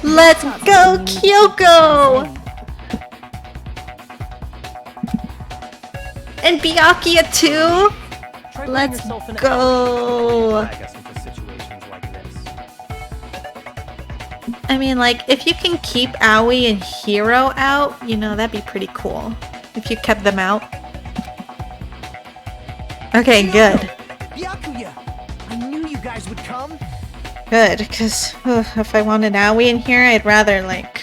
Let's go, Kyoko! And Byakuya too? Let's go! I mean, like, if you can keep Aoi and Hiro out, you know, that'd be pretty cool. If you kept them out. Okay, good. Byakuya! I knew you guys would come! Good, because if I wanted Aoi in here, I'd rather, like...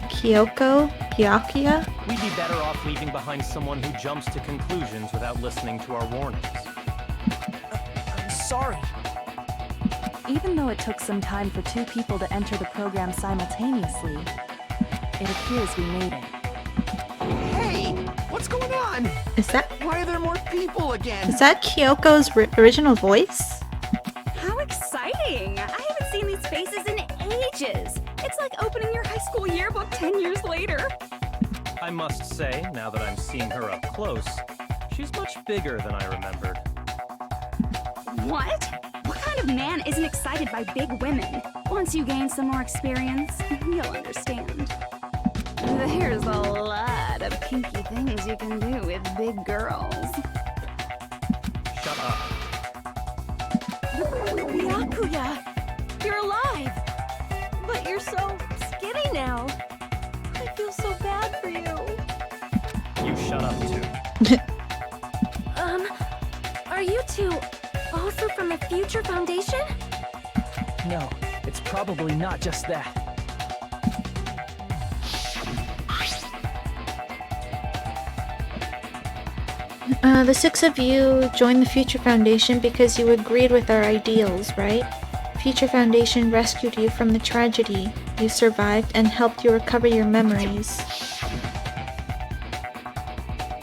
Kyoko? Byakuya? We'd be better off leaving behind someone who jumps to conclusions without listening to our warnings. I'm sorry. Even though it took some time for 2 people to enter the program simultaneously, it appears we made it. Hey! What's going on? Is that... Why are there more people again? Is that Kyoko's original voice? How exciting! I haven't seen these faces in ages. It's like opening your high school yearbook 10 years later. I must say, now that I'm seeing her up close, she's much bigger than I remembered. What? What kind of man isn't excited by big women? Once you gain some more experience, you'll understand. There's a lot of kinky things you can do with big girls. Shut up. Byakuya! You're alive! But you're so skinny now. I feel so bad for you. You shut up too. Are you two also from the Future Foundation? No, it's probably not just that. The 6 of you joined the Future Foundation because you agreed with our ideals, right? Future Foundation rescued you from the tragedy. You survived and helped you recover your memories.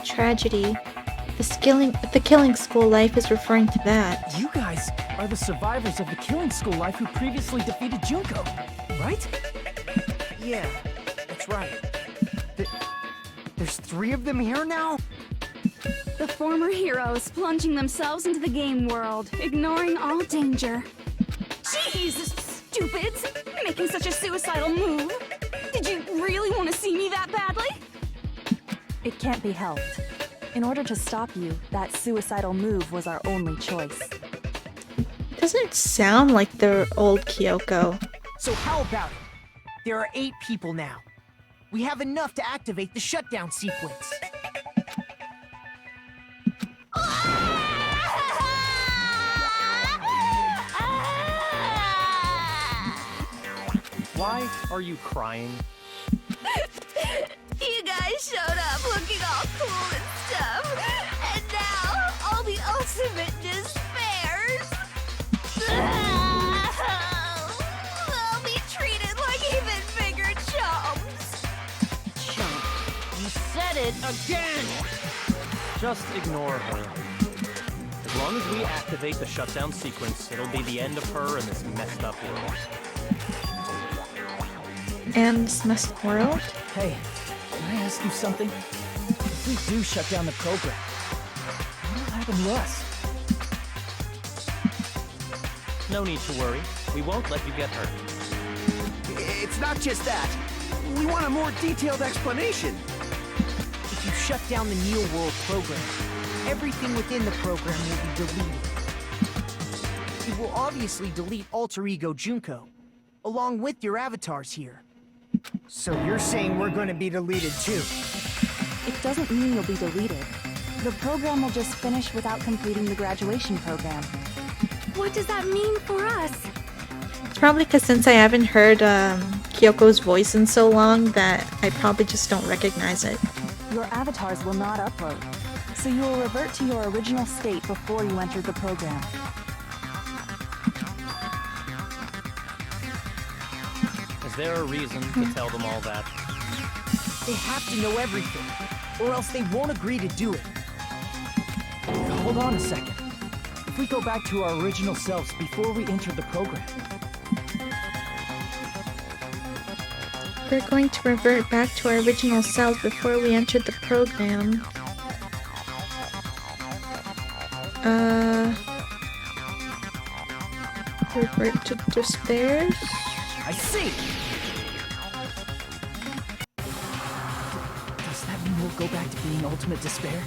Tragedy. The killing school life is referring to that. You guys are the survivors of the killing school life who previously defeated Junko, right? Yeah, that's right. There's 3 of them here now? The former heroes plunging themselves into the game world, ignoring all danger. Jeez, stupids! Making such a suicidal move! Did you really want to see me that badly? It can't be helped. In order to stop you, that suicidal move was our only choice. Doesn't sound like the old Kyoko. So how about it? There are 8 people now. We have enough to activate the shutdown sequence. Why are you crying? You guys showed up looking all cool and stuff, and now all the ultimate despairs. They'll be treated like even bigger chumps. Chump, you said it again! Just ignore her. As long as we activate the shutdown sequence, it'll be the end of her in this messed up world. And this messed world? Hey, can I ask you something? If we do shut down the program, what'll happen to us? No need to worry. We won't let you get hurt. It's not just that. We want a more detailed explanation. If you shut down the Neo World program, everything within the program will be deleted. It will obviously delete Alter Ego Junko, along with your avatars here. So you're saying we're going to be deleted too? It doesn't mean you'll be deleted. The program will just finish without completing the graduation program. What does that mean for us? It's probably because since I haven't heard Kyoko's voice in so long that I probably just don't recognize it. Your avatars will not upload, so you will revert to your original state before you entered the program. Is there a reason to tell them all that? They have to know everything, or else they won't agree to do it. Hold on a second. If we go back to our original selves before we entered the program, We're going to revert back to our original selves before we entered the program. Revert to despair? I see! Does that mean we'll go back to being ultimate despair?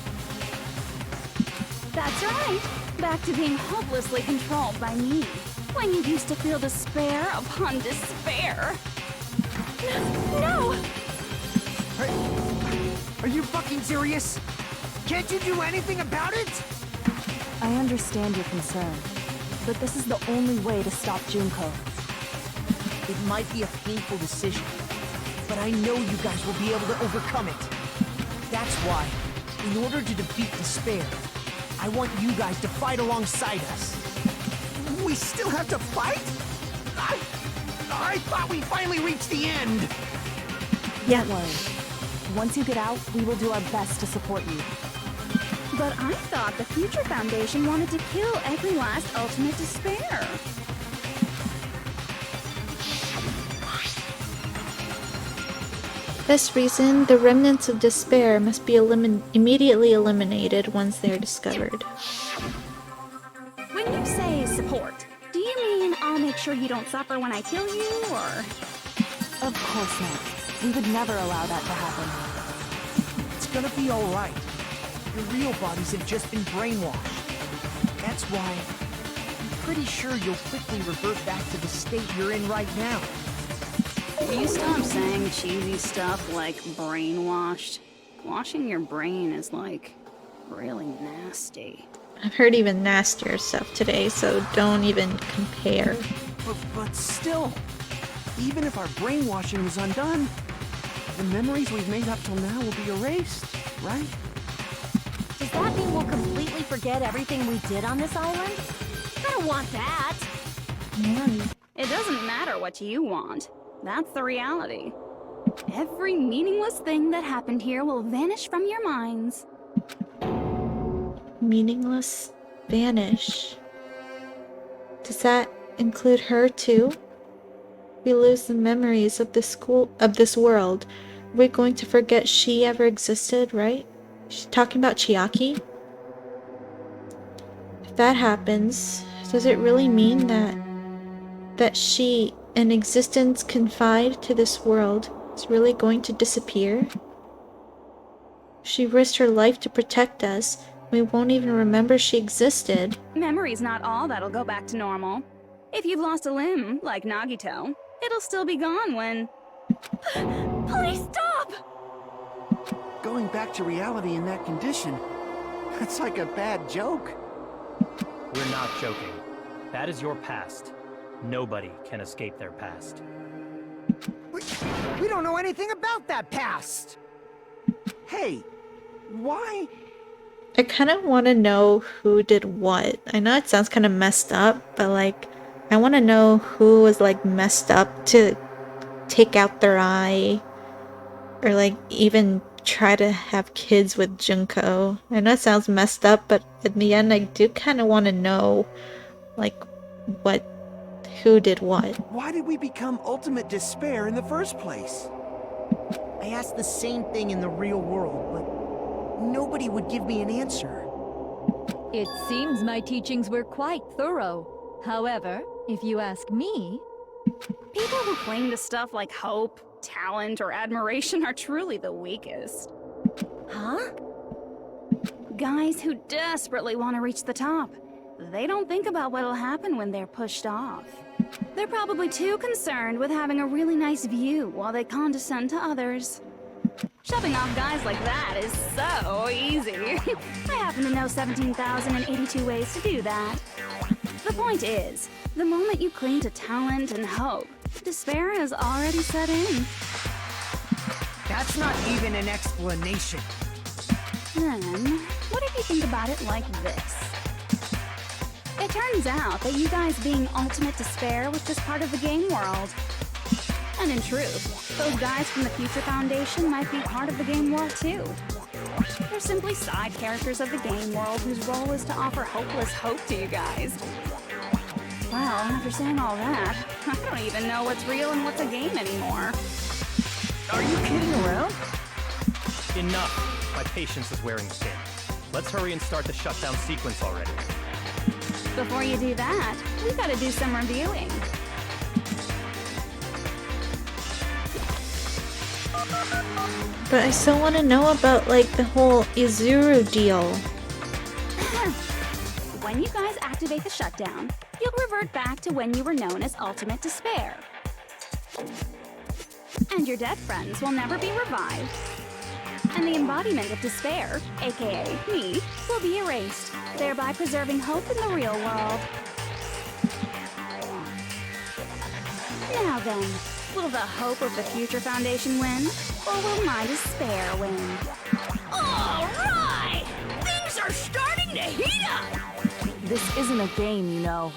That's right. Back to being hopelessly controlled by me. When you used to feel despair upon despair. No! Are you fucking serious? Can't you do anything about it? I understand your concern, but this is the only way to stop Junko. It might be a painful decision, but I know you guys will be able to overcome it. That's why, in order to defeat despair, I want you guys to fight alongside us. We still have to fight? I thought we finally reached the end! Yeah. Don't worry. Once you get out, we will do our best to support you. But I thought the Future Foundation wanted to kill every last ultimate despair. For this reason, the remnants of despair must be immediately eliminated once they are discovered. When you say support, do you mean I'll make sure you don't suffer when I kill you, or...? Of course not. We would never allow that to happen. It's gonna be alright. Your real bodies have just been brainwashed. That's why I'm pretty sure you'll quickly revert back to the state you're in right now. You stop saying cheesy stuff like brainwashed. Washing your brain is like really nasty. I've heard even nastier stuff today, so don't even compare. But still, even if our brainwashing is undone, the memories we've made up till now will be erased, right? Does that mean we'll completely forget everything we did on this island? I don't want that. It doesn't matter what you want. That's the reality. Every meaningless thing that happened here will vanish from your minds. Meaningless vanish. Does that include her too? We lose the memories of this world. We're going to forget she ever existed, right? She's talking about Chiaki? If that happens, does it really mean that she, an existence confined to this world, is really going to disappear? She risked her life to protect us. We won't even remember she existed. Memory's not all that'll go back to normal. If you've lost a limb, like Nagito, it'll still be gone when... Please stop! Going back to reality in that condition, that's like a bad joke. We're not joking. That is your past. Nobody can escape their past. We don't know anything about that past! Hey, why? I kind of want to know who did what. I know it sounds kind of messed up, but like, I want to know who was like messed up to take out their eye, or like even try to have kids with Junko. I know it sounds messed up, but in the end I do kind of want to know like who did what. Why did we become ultimate despair in the first place? I asked the same thing in the real world, but nobody would give me an answer. It seems my teachings were quite thorough. However, if you ask me... People who cling to stuff like hope, talent, or admiration are truly the weakest. Huh? Guys who desperately want to reach the top. They don't think about what'll happen when they're pushed off. They're probably too concerned with having a really nice view while they condescend to others. Shoving off guys like that is so easy. I happen to know 17,082 ways to do that. The point is, the moment you cling to talent and hope, despair has already set in. That's not even an explanation. Then, what if you think about it like this? It turns out that you guys being ultimate despair was just part of the game world. And in truth, those guys from the Future Foundation might be part of the game world too. They're simply side characters of the game world whose role is to offer hopeless hope to you guys. Well, after saying all that, I don't even know what's real and what's a game anymore. Are you kidding around? Enough. My patience is wearing thin. Let's hurry and start the shutdown sequence already. Before you do that, we gotta do some reviewing. But I still want to know about, like, the whole Izuru deal. When you guys activate the shutdown, you'll revert back to when you were known as Ultimate Despair. And your dead friends will never be revived. And the embodiment of despair, aka me, will be erased, thereby preserving hope in the real world. Now then, will the hope of the Future Foundation win, or will my despair win? All right! Things are starting to heat up! This isn't a game, you know.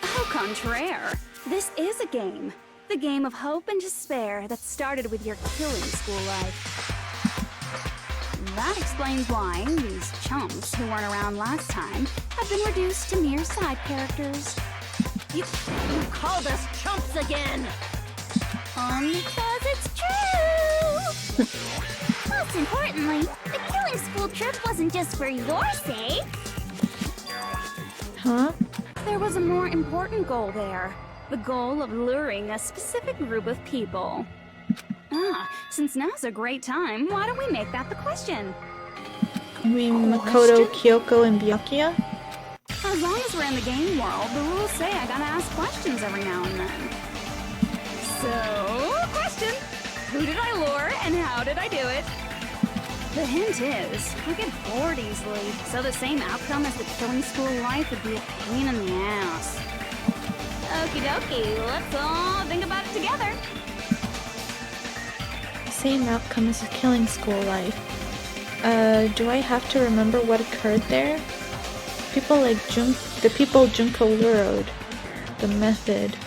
Au contraire, this is a game. The game of hope and despair that started with your killing school life. That explains why these chumps who weren't around last time have been reduced to mere side characters. You called us chumps again! Because it's true! Most importantly, the killing school trip wasn't just for your sake. Huh? There was a more important goal there. The goal of luring a specific group of people. Since now's a great time, why don't we make that the question? You mean Makoto, Kyoko, and Byakuya? As long as we're in the game world, the rules say I gotta ask questions every now and then. So, question! Who did I lure and how did I do it? The hint is, I get bored easily, so the same outcome as the killing school life would be a pain in the ass. Okie dokie, let's all think about it together. Same outcome as a killing school life. Do I have to remember what occurred there? People like the people Junko lured. The method.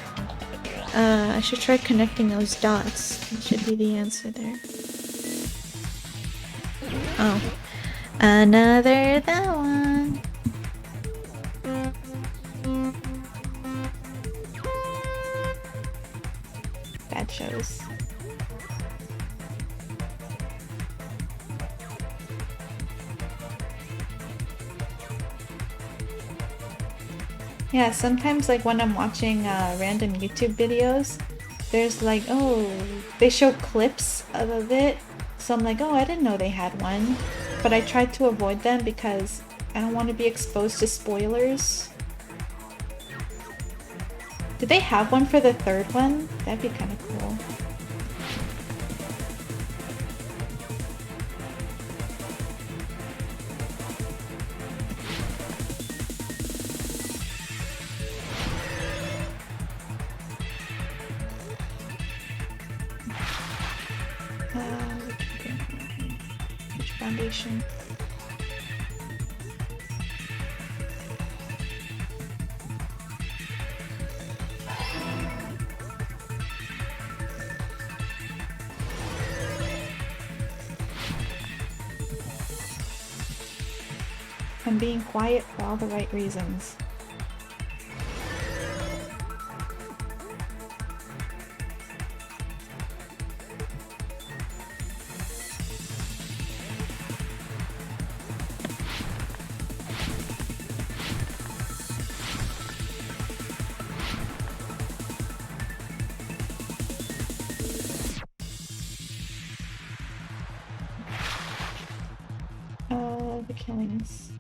I should try connecting those dots. That should be the answer there. Oh. Another that one. Bad shows. Yeah, sometimes like when I'm watching random YouTube videos, there's like, oh, they show clips of it. So I'm like, oh, I didn't know they had one. But I tried to avoid them because I don't want to be exposed to spoilers. Did they have one for the third one? That'd be kind of cool. Which foundation? I'm being quiet for all the right reasons. The killings.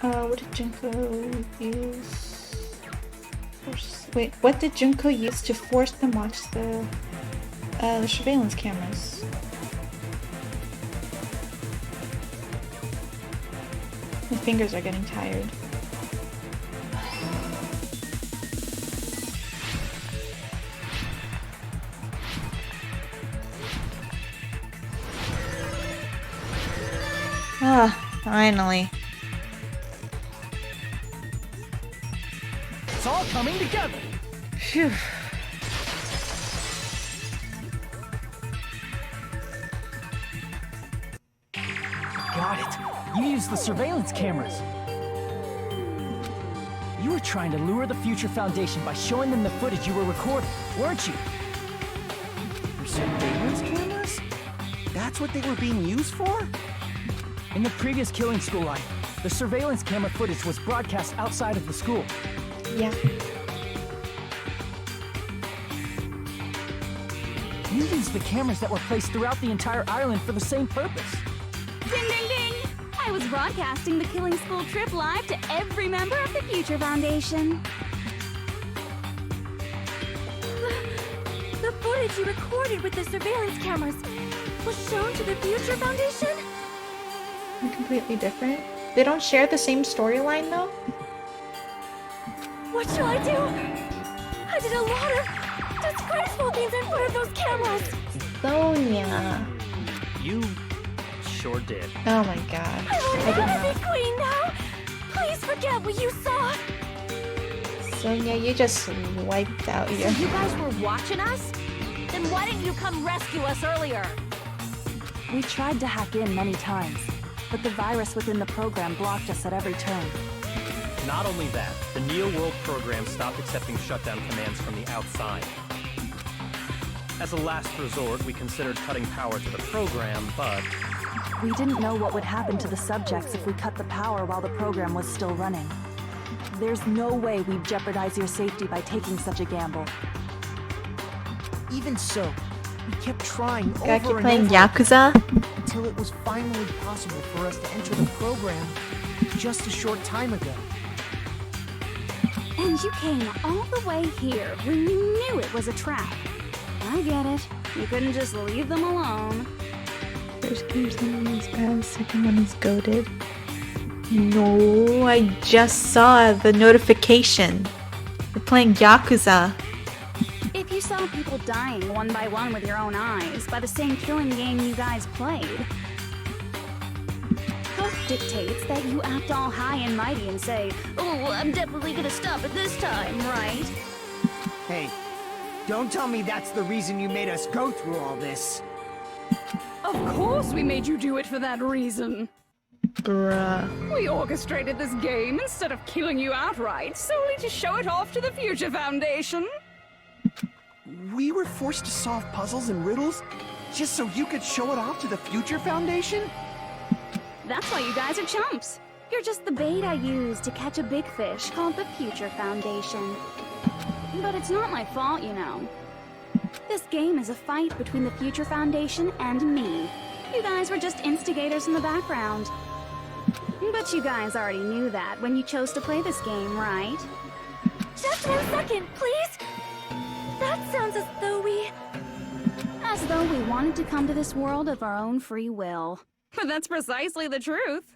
What did Junko use? Wait, what did Junko use to force them to watch the surveillance cameras? My fingers are getting tired. Ah, finally. It's all coming together. Phew. Got it. You used the surveillance cameras. You were trying to lure the Future Foundation by showing them the footage you were recording, weren't you? Surveillance cameras? That's what they were being used for? In the previous killing school line, the surveillance camera footage was broadcast outside of the school. Yeah. You used the cameras that were placed throughout the entire island for the same purpose. Ding ding ding! I was broadcasting the Killing School trip live to every member of the Future Foundation. The footage you recorded with the surveillance cameras was shown to the Future Foundation? They're completely different. They don't share the same storyline though? What shall I do? I did a lot of disgraceful things in front of those cameras! Sonia. You sure did. Oh my god. I will I did never not. be queen now! Please forget what you saw! Sonia, you just wiped out So your... you guys were watching us? Then why didn't you come rescue us earlier? We tried to hack in many times, but the virus within the program blocked us at every turn. Not only that, the Neo World program stopped accepting shutdown commands from the outside. As a last resort, we considered cutting power to the program, but We didn't know what would happen to the subjects if we cut the power while the program was still running. There's no way we'd jeopardize your safety by taking such a gamble. Even so, we kept trying Gotta over keep and playing over Yakuza? until it was finally possible for us to enter the program just a short time ago. And you came all the way here when you knew it was a trap. I get it. You couldn't just leave them alone. First one is bad, second one is goated. No, I just saw the notification. We're playing Yakuza. If you saw people dying one by one with your own eyes by the same killing game you guys played, health dictates that you act all high and mighty and say, "Oh, I'm definitely gonna stop it this time, right?" Hey, don't tell me that's the reason you made us go through all this. Of course we made you do it for that reason. Bruh. We orchestrated this game instead of killing you outright, solely to show it off to the Future Foundation. We were forced to solve puzzles and riddles just so you could show it off to the Future Foundation? That's why you guys are chumps. You're just the bait I used to catch a big fish called the Future Foundation. But it's not my fault, you know. This game is a fight between the Future Foundation and me. You guys were just instigators in the background. But you guys already knew that when you chose to play this game, right? Just 1 second, please! That sounds as though we... As though we wanted to come to this world of our own free will. But that's precisely the truth.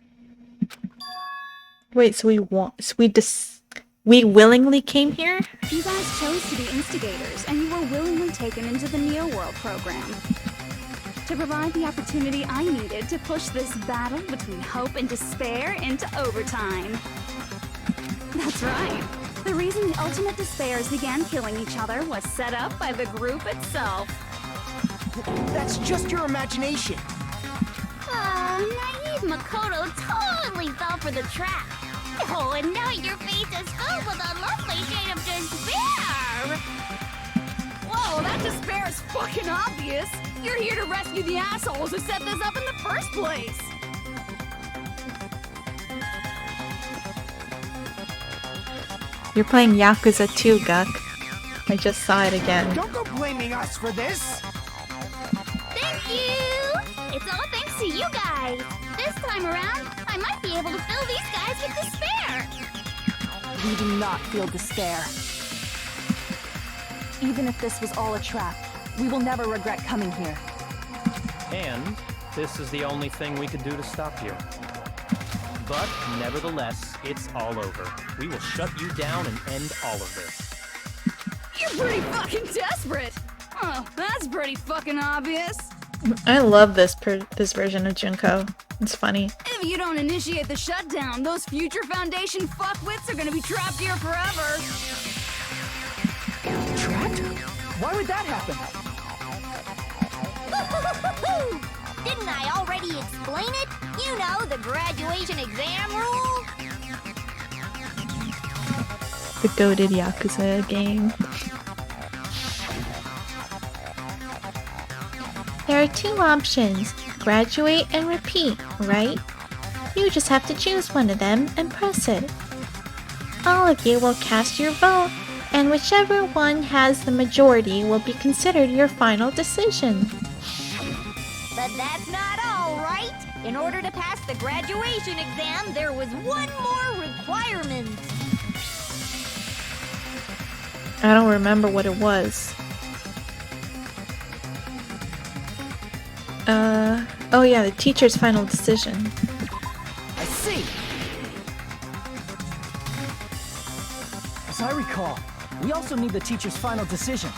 Wait, so we willingly came here? You guys chose to be instigators, and you were willingly taken into the Neo World program. To provide the opportunity I needed to push this battle between hope and despair into overtime. That's right. The reason the Ultimate Despairs began killing each other was set up by the group itself. That's just your imagination. Naive Makoto totally fell for the trap. Oh, and now your face is filled with a lovely shade of despair! Whoa, that despair is fucking obvious. You're here to rescue the assholes who set this up in the first place. You're playing Yakuza 2, Guk. I just saw it again. Don't go blaming us for this. Thank you! It's all thanks to you guys. This time around, I might be able to fill these guys with despair. We do not feel despair. Even if this was all a trap, we will never regret coming here. And this is the only thing we could do to stop you. But nevertheless, it's all over. We will shut you down and end all of this. You're pretty fucking desperate. Oh, that's pretty fucking obvious. I love this version of Junko. It's funny. If you don't initiate the shutdown, those Future Foundation fuckwits are gonna be trapped here forever. Trapped? Why would that happen? Didn't I already explain it? You know, the graduation exam rule. The goated Yakuza game. There are two options, graduate and repeat, right? You just have to choose one of them and press it. All of you will cast your vote, and whichever one has the majority will be considered your final decision. But that's not all, right? In order to pass the graduation exam, there was one more requirement. I don't remember what it was. Oh yeah, the teacher's final decision. I see! As I recall, we also need the teacher's final decision.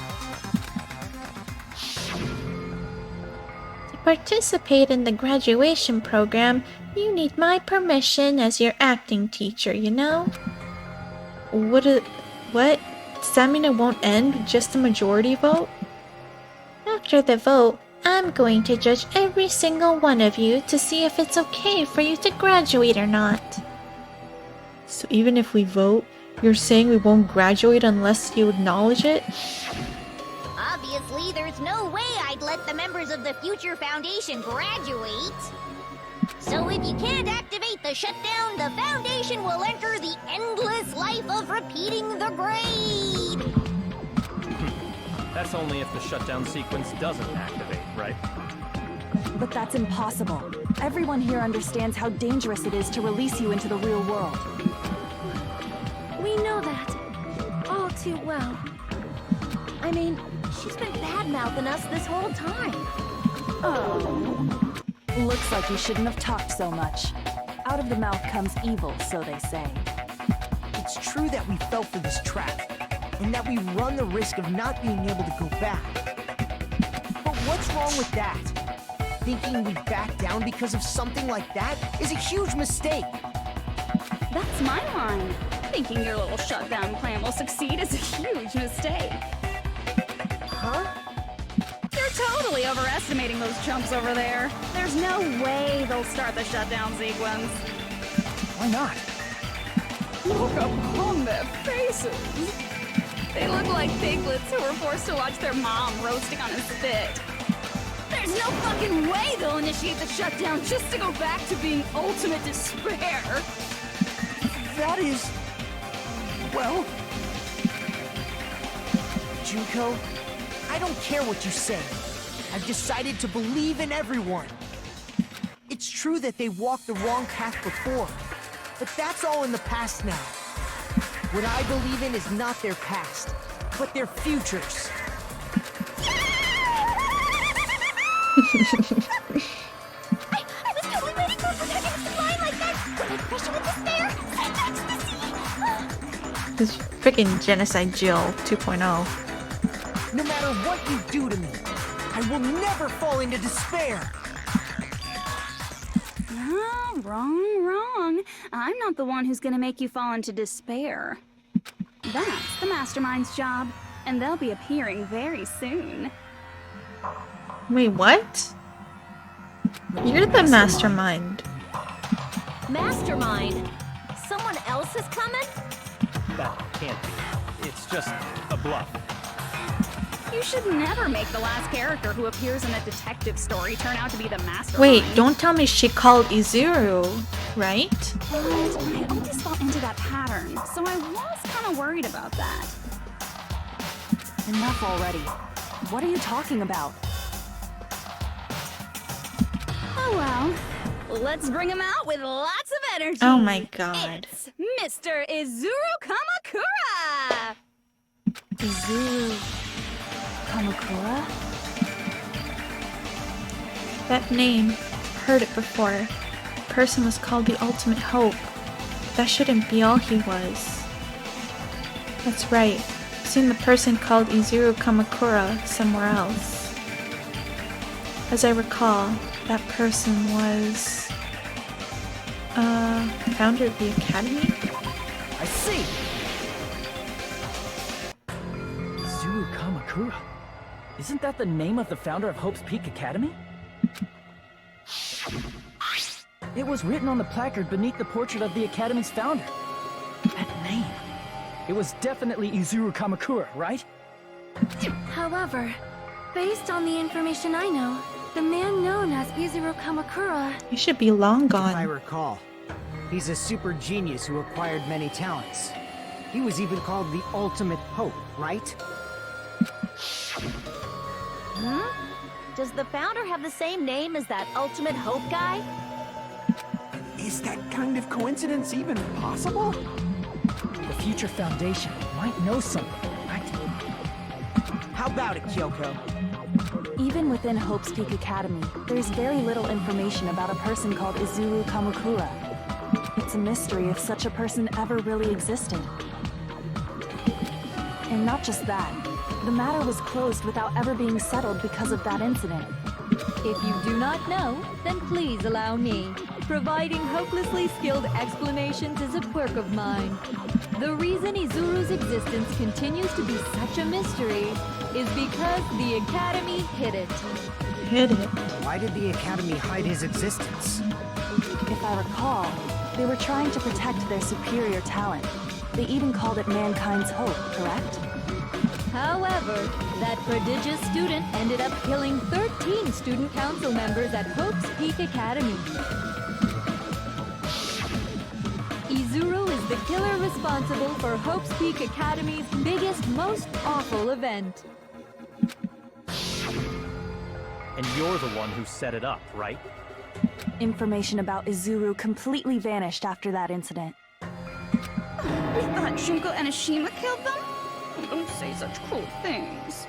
To participate in the graduation program, you need my permission as your acting teacher, you know? What? Does that mean it won't end with just a majority vote? After the vote, I'm going to judge every single one of you to see if it's okay for you to graduate or not. So even if we vote, you're saying we won't graduate unless you acknowledge it? Obviously, there's no way I'd let the members of the Future Foundation graduate. So if you can't activate the shutdown, the Foundation will enter the endless life of repeating the grade. That's only if the shutdown sequence doesn't activate, right? But that's impossible. Everyone here understands how dangerous it is to release you into the real world. We know that all too well. I mean, she's been bad-mouthing us this whole time. Oh. Looks like you shouldn't have talked so much. Out of the mouth comes evil, so they say. It's true that we fell for this trap, and that we run the risk of not being able to go back. But what's wrong with that? Thinking we back down because of something like that is a huge mistake. That's my line. Thinking your little shutdown plan will succeed is a huge mistake. Huh? You're totally overestimating those chumps over there. There's no way they'll start the shutdown sequence. Why not? Look upon their faces. They look like piglets who were forced to watch their mom roasting on a spit. There's no fucking way they'll initiate the shutdown just to go back to being ultimate despair. That is... well... Junko, I don't care what you say. I've decided to believe in everyone. It's true that they walked the wrong path before, but that's all in the past now. What I believe in is not their past, but their futures. I was totally waiting for a protagonist line like that. When I crush you with despair, and ecstasy. This freaking Genocide Jill 2.0. No matter what you do to me, I will never fall into despair. Oh, wrong. I'm not the one who's gonna make you fall into despair. That's the Mastermind's job, and they'll be appearing very soon. Wait, what? You're the mastermind. Mastermind? Someone else is coming? That can't be. It's just a bluff. You should never make the last character who appears in a detective story turn out to be the mastermind. Wait, don't tell me she called Izuru, right? But I always fall into that pattern, so I was kind of worried about that. Enough already. What are you talking about? Oh well, let's bring him out with lots of energy. Oh my god. It's Mr. Izuru Kamakura! Izuru Kamakura? That name. Heard it before. person was called the Ultimate Hope. That shouldn't be all he was. That's right. I've seen the person called Izuru Kamakura somewhere else. As I recall, that person was... founder of the Academy? I see! Izuru Kamakura. Isn't that the name of the founder of Hope's Peak Academy? It was written on the placard beneath the portrait of the Academy's founder. That name. It was definitely Izuru Kamakura, right? However, based on the information I know, the man known as Izuru Kamakura... He should be long I gone. recall. He's a super genius who acquired many talents. He was even called the Ultimate Hope, right? Does the founder have the same name as that Ultimate Hope guy? Is that kind of coincidence even possible? The Future Foundation might know something, right? How about it, Kyoko? Even within Hope's Peak Academy, there's very little information about a person called Izuru Kamakura. It's a mystery if such a person ever really existed. And not just that, the matter was closed without ever being settled because of that incident. If you do not know, then please allow me. Providing hopelessly skilled explanations is a quirk of mine. The reason Izuru's existence continues to be such a mystery is because the Academy hid it. Hid it. Why did the Academy hide his existence? If I recall, they were trying to protect their superior talent. They even called it mankind's hope, correct? However, that prodigious student ended up killing 13 student council members at Hope's Peak Academy. Izuru is the killer responsible for Hope's Peak Academy's biggest, most awful event. And you're the one who set it up, right? Information about Izuru completely vanished after that incident. We thought Junko and Ashima killed them? Don't say such cruel things.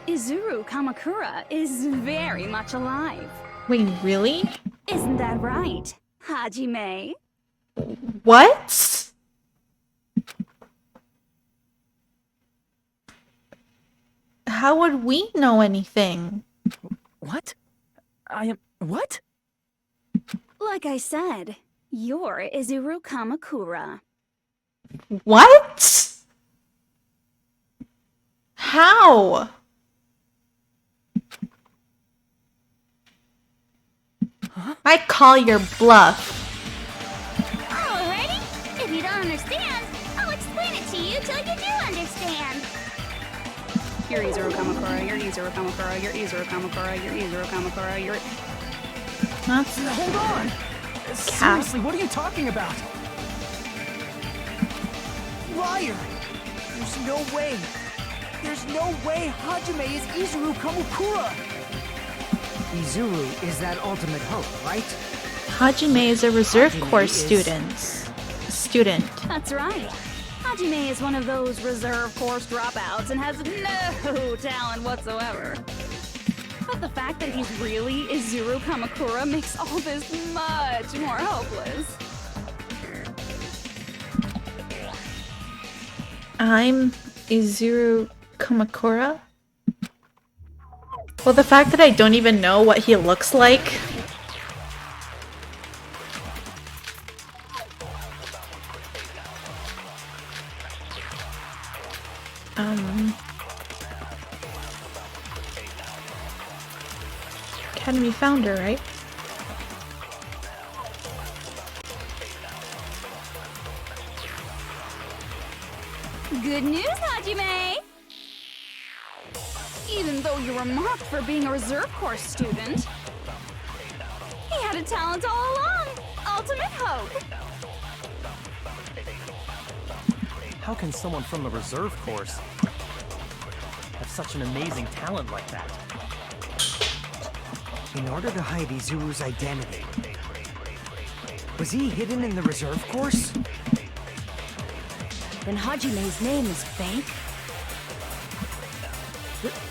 Izuru Kamakura is very much alive. Wait, really? Isn't that right, Hajime? What? How would we know anything? What? What? Like I said, you're Izuru Kamakura. What? How? I call your bluff. Alrighty. If you don't understand, I'll explain it to you till you do understand. You're Izuru Kamakura, you're Izuru Kamakura, you're Izuru Kamakura, you're Izuru Kamakura, you're... That's Hold on! Seriously, what are you talking about? Liar! There's no way. There's no way Hajime is Izuru Kamakura! Izuru is that Ultimate Hope, right? Hajime is a reserve Hajime corps is- student. That's right. Hajime is one of those reserve course dropouts and has no talent whatsoever. But the fact that he's really Izuru Kamakura makes all this much more hopeless. I'm Izuru Kamakura? Well, the fact that I don't even know what he looks like. Academy founder, right? Good news, Hajime! Even though you were mocked for being a reserve course student, he had a talent all along! Ultimate Hope! How can someone from the reserve course have such an amazing talent like that? In order to hide Izuru's identity, was he hidden in the reserve course? Then Hajime's name is fake?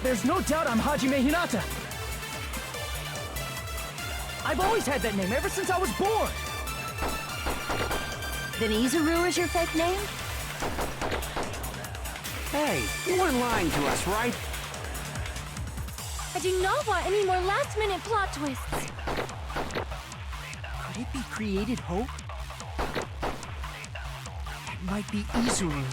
There's no doubt I'm Hajime Hinata! I've always had that name ever since I was born! Then Izuru is your fake name? Hey, you weren't lying to us, right? I do not want any more last-minute plot twists. Could it be created Hope? That might be Izuru.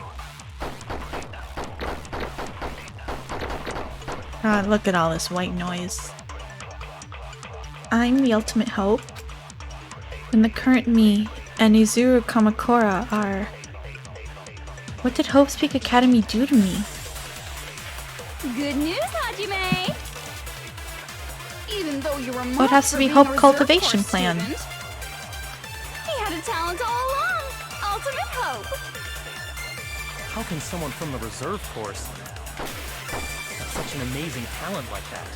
God, look at all this white noise. I'm the ultimate hope. And the current me and Izuru Kamakura are... What did Hope's Peak Academy do to me? Good news, Hajime! Even though you were Oh, it has to be Hope Cultivation Plan. Student, he had a talent all along. Ultimate Hope. How can someone from the reserve course have such an amazing talent like that?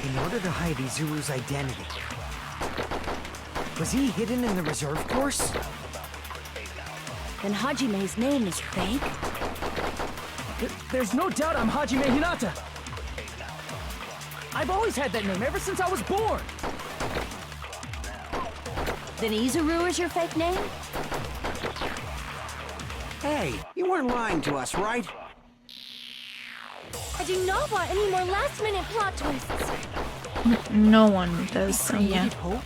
In order to hide Izuru's identity. Was he hidden in the reserve course? Then Hajime's name is fake? There's no doubt I'm Hajime Hinata. I've always had that name ever since I was born. Then Izuru is your fake name? Hey, you weren't lying to us, right? I do not want any more last-minute plot twists. No one does, so yeah. Hope?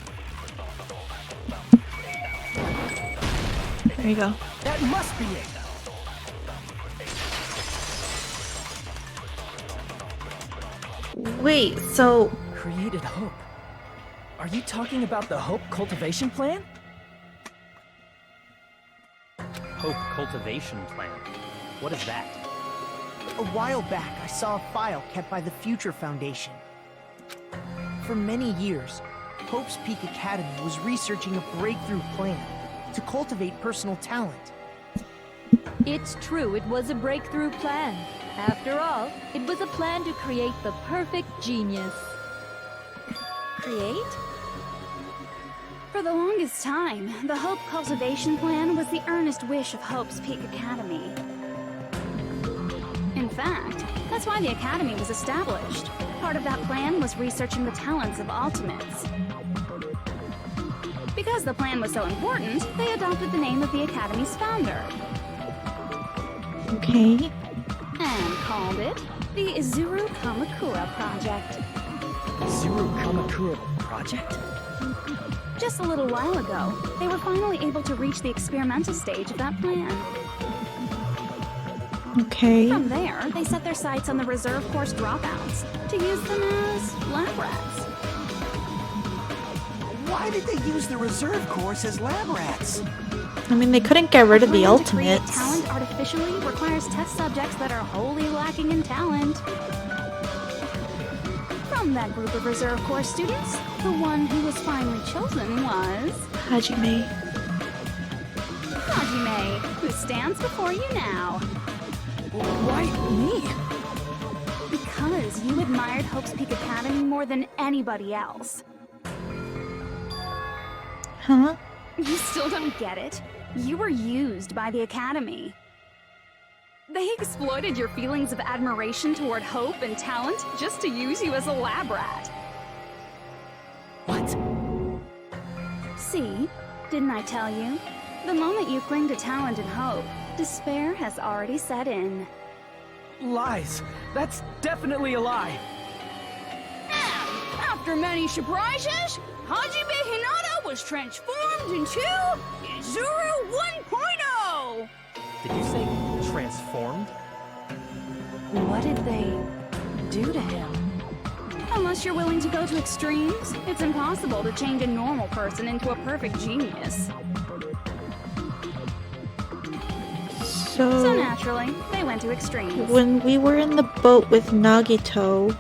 There you go. That must be it. Wait, so... Created Hope. Are you talking about the Hope Cultivation Plan? Hope Cultivation Plan? What is that? A while back, I saw a file kept by the Future Foundation. For many years, Hope's Peak Academy was researching a breakthrough plan to cultivate personal talent. It's true, it was a breakthrough plan. After all, it was a plan to create the perfect genius. Create? For the longest time, the Hope Cultivation Plan was the earnest wish of Hope's Peak Academy. In fact, that's why the Academy was established. Part of that plan was researching the talents of Ultimates. Because the plan was so important, they adopted the name of the Academy's founder. Okay. And called it the Izuru Kamakura Project. Zero Kamakura Project? Just a little while ago, they were finally able to reach the experimental stage of that plan. Okay. From there, they set their sights on the reserve course dropouts to use them as lab rats. Why did they use the reserve course as lab rats? I mean, they couldn't get rid of the Plan to create Ultimates. talent artificially requires test subjects that are wholly lacking in talent. From that group of reserve course students, the one who was finally chosen was Hajime. Hajime, who stands before you now. Why me? Because you admired Hope's Peak Academy more than anybody else. Huh? You still don't get it? You were used by the Academy. They exploited your feelings of admiration toward hope and talent just to use you as a lab rat. What? See? Didn't I tell you? The moment you cling to talent and hope, despair has already set in. Lies. That's definitely a lie. After many surprises, Hajime Hinata was transformed into Izuru 1.0! Did you say transformed? What did they do to him? Unless you're willing to go to extremes, it's impossible to change a normal person into a perfect genius. So So, naturally, they went to extremes. when we were in the boat with Nagito,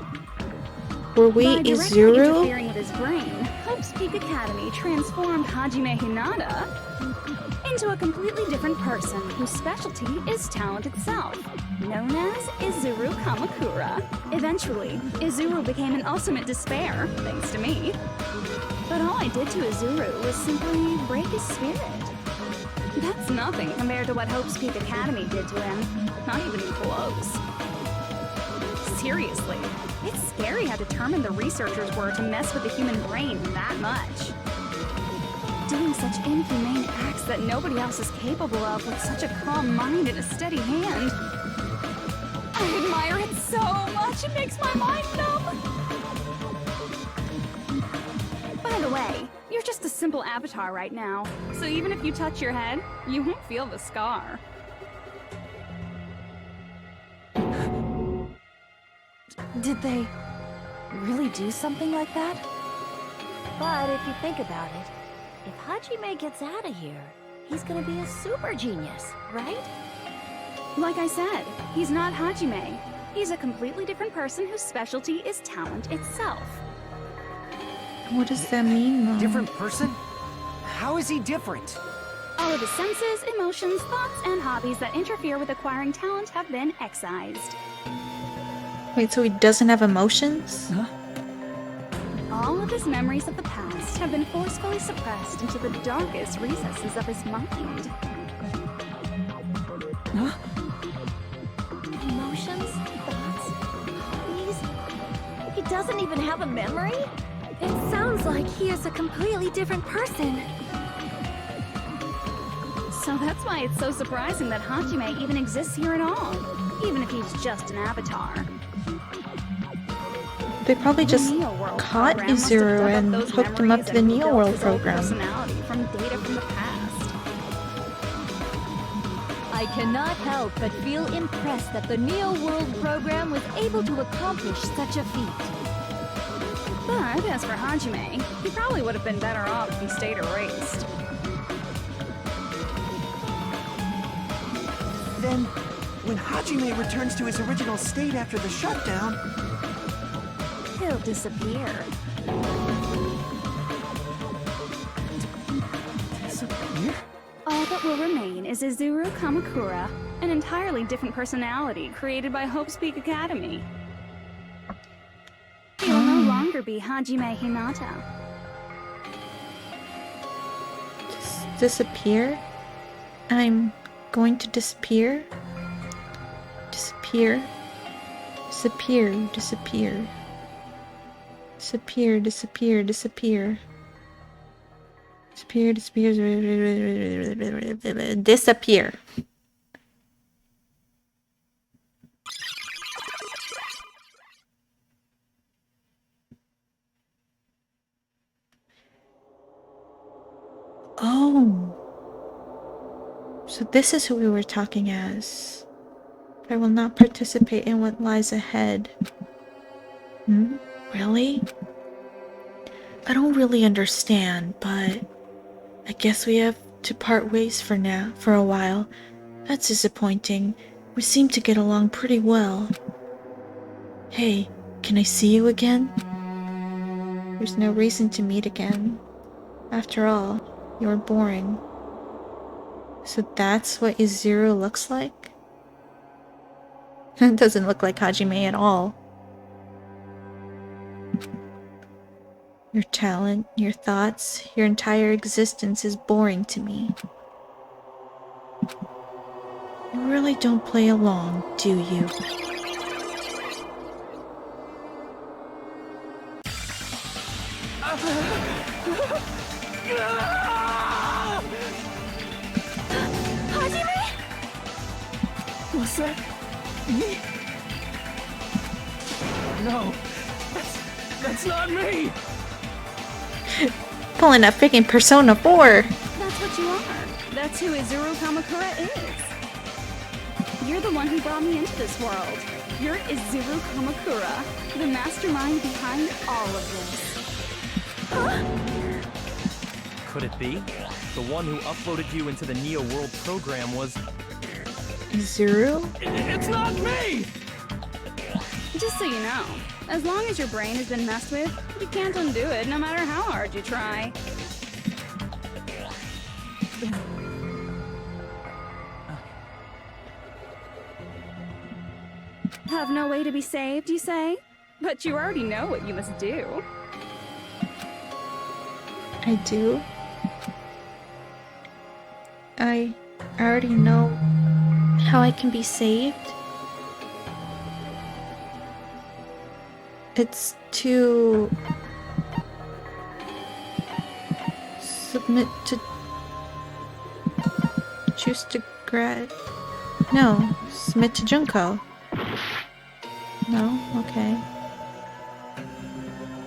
were we By directly Izuru? interfering with his brain, Hope's Peak Academy transformed Hajime Hinata into a completely different person whose specialty is talent itself, known as Izuru Kamakura. Eventually, Izuru became an ultimate despair, thanks to me. But all I did to Izuru was simply break his spirit. That's nothing compared to what Hope's Peak Academy did to him. Not even close. Seriously, it's scary how determined the researchers were to mess with the human brain that much. doing such inhumane acts that nobody else is capable of with such a calm mind and a steady hand. I admire it so much, it makes my mind numb. By the way, you're just a simple avatar right now, so even if you touch your head, you won't feel the scar. Did they really do something like that? But if you think about it, if Hajime gets out of here, he's gonna be a super genius, right? Like I said, he's not Hajime. He's a completely different person whose specialty is talent itself. What does that mean, Mom? Different person? How is he different? All of his senses, emotions, thoughts, and hobbies that interfere with acquiring talent have been excised. Wait, so he doesn't have emotions? Huh? All of his memories of the past have been forcefully suppressed into the darkest recesses of his mind. Huh? Emotions, thoughts, hobbies. He doesn't even have a memory? It sounds like he is a completely different person. So that's why it's so surprising that Hajime even exists here at all, even if he's just an avatar. They probably just The Neo World caught program must have Izuru dug up and those hooked him up memories to the and Neo rebuilt World his old program. personality from data from the past. I cannot help but feel impressed that the Neo World program was able to accomplish such a feat. But as for Hajime, he probably would have been better off if he stayed erased. Then, when Hajime returns to his original state after the shutdown, He'll disappear. disappear? All that will remain is Izuru Kamakura, an entirely different personality created by Hope's Peak Academy. He will no longer be Hajime Hinata. Just disappear? I'm going to disappear? Disappear? Disappear, disappear. Disappear, disappear, disappear. Disappear, disappear, disappear. Oh. So this is who we were talking as. I will not participate in what lies ahead. Hmm? Really? I don't really understand, but I guess we have to part ways for now, for a while. That's disappointing. We seem to get along pretty well. Hey, can I see you again? There's no reason to meet again. After all, you're boring. So that's what Izuru looks like? It doesn't look like Hajime at all. Your talent, your thoughts, your entire existence is boring to me. You really don't play along, do you? Hajime? Was that me? No, that's not me! Pulling up freaking Persona 4! That's what you are. That's who Izuru Kamakura is. You're the one who brought me into this world. You're Izuru Kamakura, the mastermind behind all of this. Huh? Could it be? The one who uploaded you into the Neo World program was... Izuru? It's not me! Just so you know, as long as your brain has been messed with, you can't undo it no matter how hard you try. Have no way to be saved, you say? But you already know what you must do. I do. I already know how I can be saved. It's to Submit to... Choose to grad... No. Submit to Junko. No? Okay.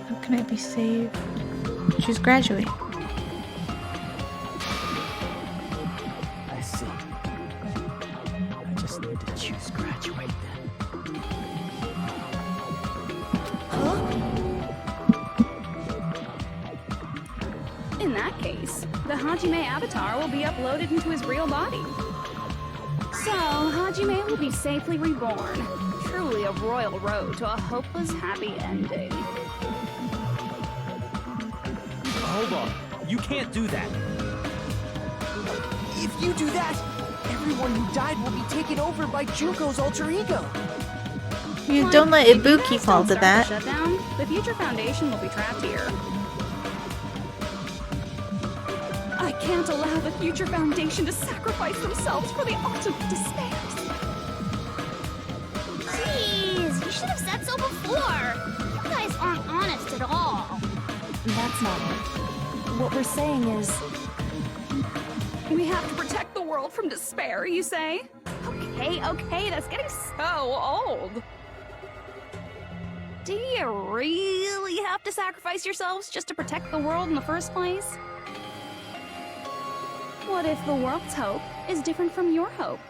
How can I be saved? Choose graduate. I see. I just need to choose graduate then. In that case, the Hajime avatar will be uploaded into his real body. So, Hajime will be safely reborn. Truly a royal road to a hopeless happy ending. Hold on. You can't do that. If you do that, everyone who died will be taken over by Junko's alter ego. You don't let If you Ibuki guys fall don't to start that. the shutdown, the Future Foundation will be trapped here. I can't allow the Future Foundation to sacrifice themselves for the ultimate despairs. Jeez, you should have said so before. You guys aren't honest at all. That's not it. What we're saying is, We have to protect the world from despair, you say? Okay, that's getting so old. Do you really have to sacrifice yourselves just to protect the world in the first place? What if the world's hope is different from your hope?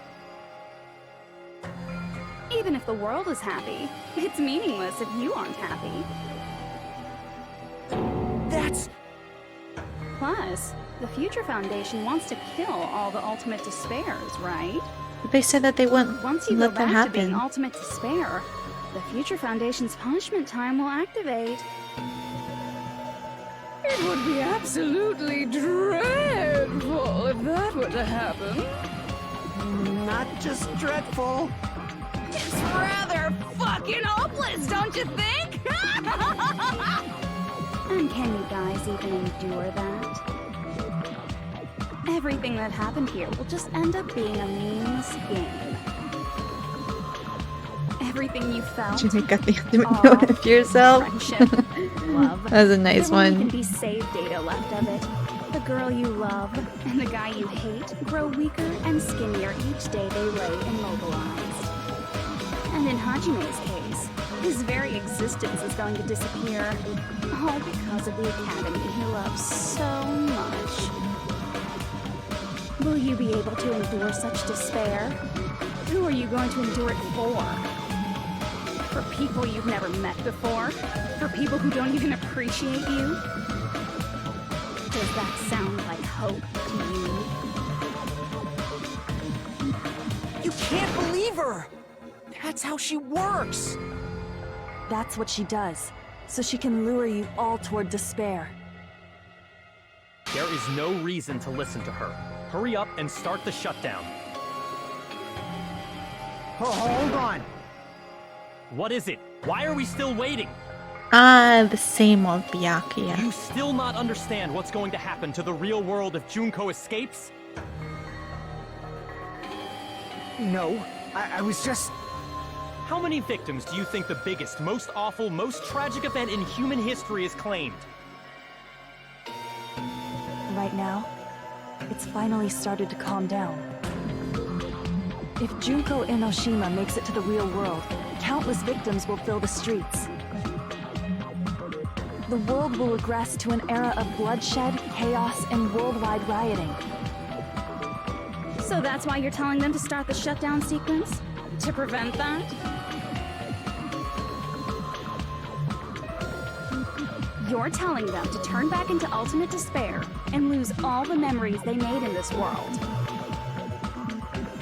Even if the world is happy, it's meaningless if you aren't happy. That's... Plus, the Future Foundation wants to kill all the ultimate despairs, right? They said that they wouldn't Once you go let that back to being happen. ultimate despair, the Future Foundation's punishment time will activate. It would be absolutely dreadful if that were to happen. Not just dreadful. It's rather fucking hopeless, don't you think? And can you guys even endure that? Everything that happened here will just end up being a meaningless game. Everything you felt, You got the ultimate Aw, note of yourself. friendship, love. That was a nice There won't even one. be save data left of it. The girl you love and the guy you hate grow weaker and skinnier each day they lay immobilized. And in Hajime's case, his very existence is going to disappear, all because of the academy he loves so much. Will you be able to endure such despair? Who are you going to endure it for? For people you've never met before? For people who don't even appreciate you? Does that sound like hope to you? You can't believe her! That's how she works! that's what she does, so she can lure you all toward despair. There is no reason to listen to her. Hurry up and start the shutdown. Hold on! What is it? Why are we still waiting? The same old Byakuya. You still not understand what's going to happen to the real world if Junko escapes? No, I was just... How many victims do you think the biggest, most awful, most tragic event in human history has claimed? Right now, it's finally started to calm down. If Junko Enoshima makes it to the real world, countless victims will fill the streets. The world will regress to an era of bloodshed, chaos, and worldwide rioting. So that's why you're telling them to start the shutdown sequence? To prevent that? You're telling them to turn back into ultimate despair and lose all the memories they made in this world.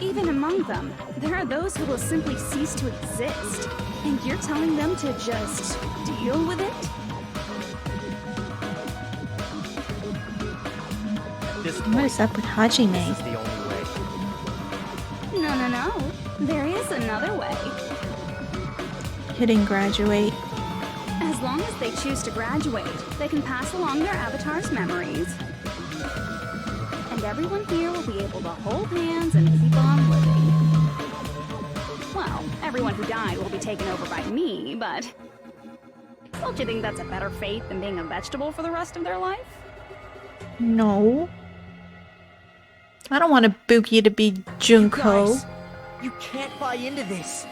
Even among them, there are those who will simply cease to exist. And you're telling them to just deal with it? At this What point, is up with this Hajime? is the only way. No. There is another way. Hitting graduate. As long as they choose to graduate, they can pass along their avatar's memories. And everyone here will be able to hold hands and keep on living. Well, everyone who died will be taken over by me, but... Don't you think that's a better fate than being a vegetable for the rest of their life? No. I don't want Buki to be Junko. Guys, you can't buy into this.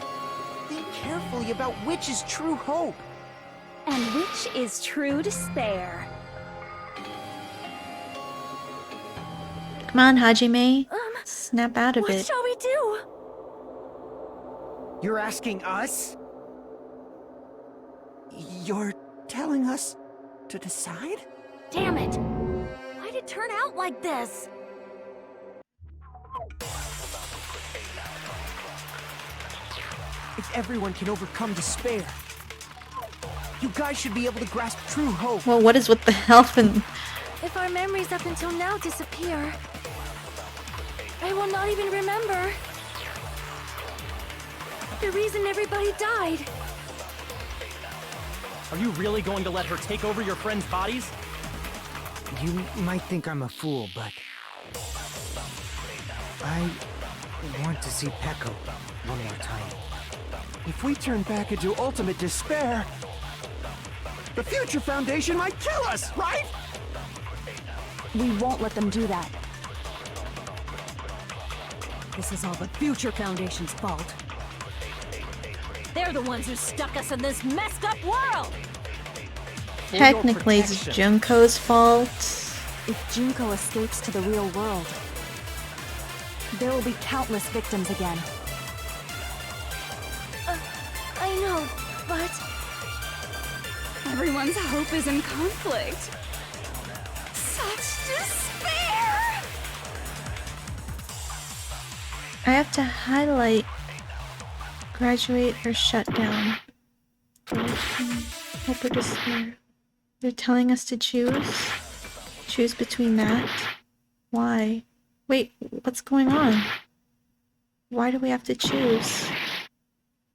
Think carefully about which is true hope. And which is true despair. Come on, Hajime. Snap out of What it. shall we do? You're asking us? You're telling us to decide? Damn it! Why'd it turn out like this? If everyone can overcome despair, you guys should be able to grasp true hope. Well, what is with the health and... If our memories up until now disappear, I will not even remember the reason everybody died. Are you really going to let her take over your friends' bodies? You might think I'm a fool, but I want to see Peko one more time. If we turn back into ultimate despair, the Future Foundation might kill us, right? We won't let them do that. This is all the Future Foundation's fault. They're the ones who stuck us in this messed up world! Technically, it's Junko's fault. If Junko escapes to the real world, there will be countless victims again. I know, but... Everyone's hope is in conflict. Such despair! I have to highlight graduate or shut down. Hope or despair. They're telling us to choose? Choose between that? Why? Wait, what's going on? Why do we have to choose?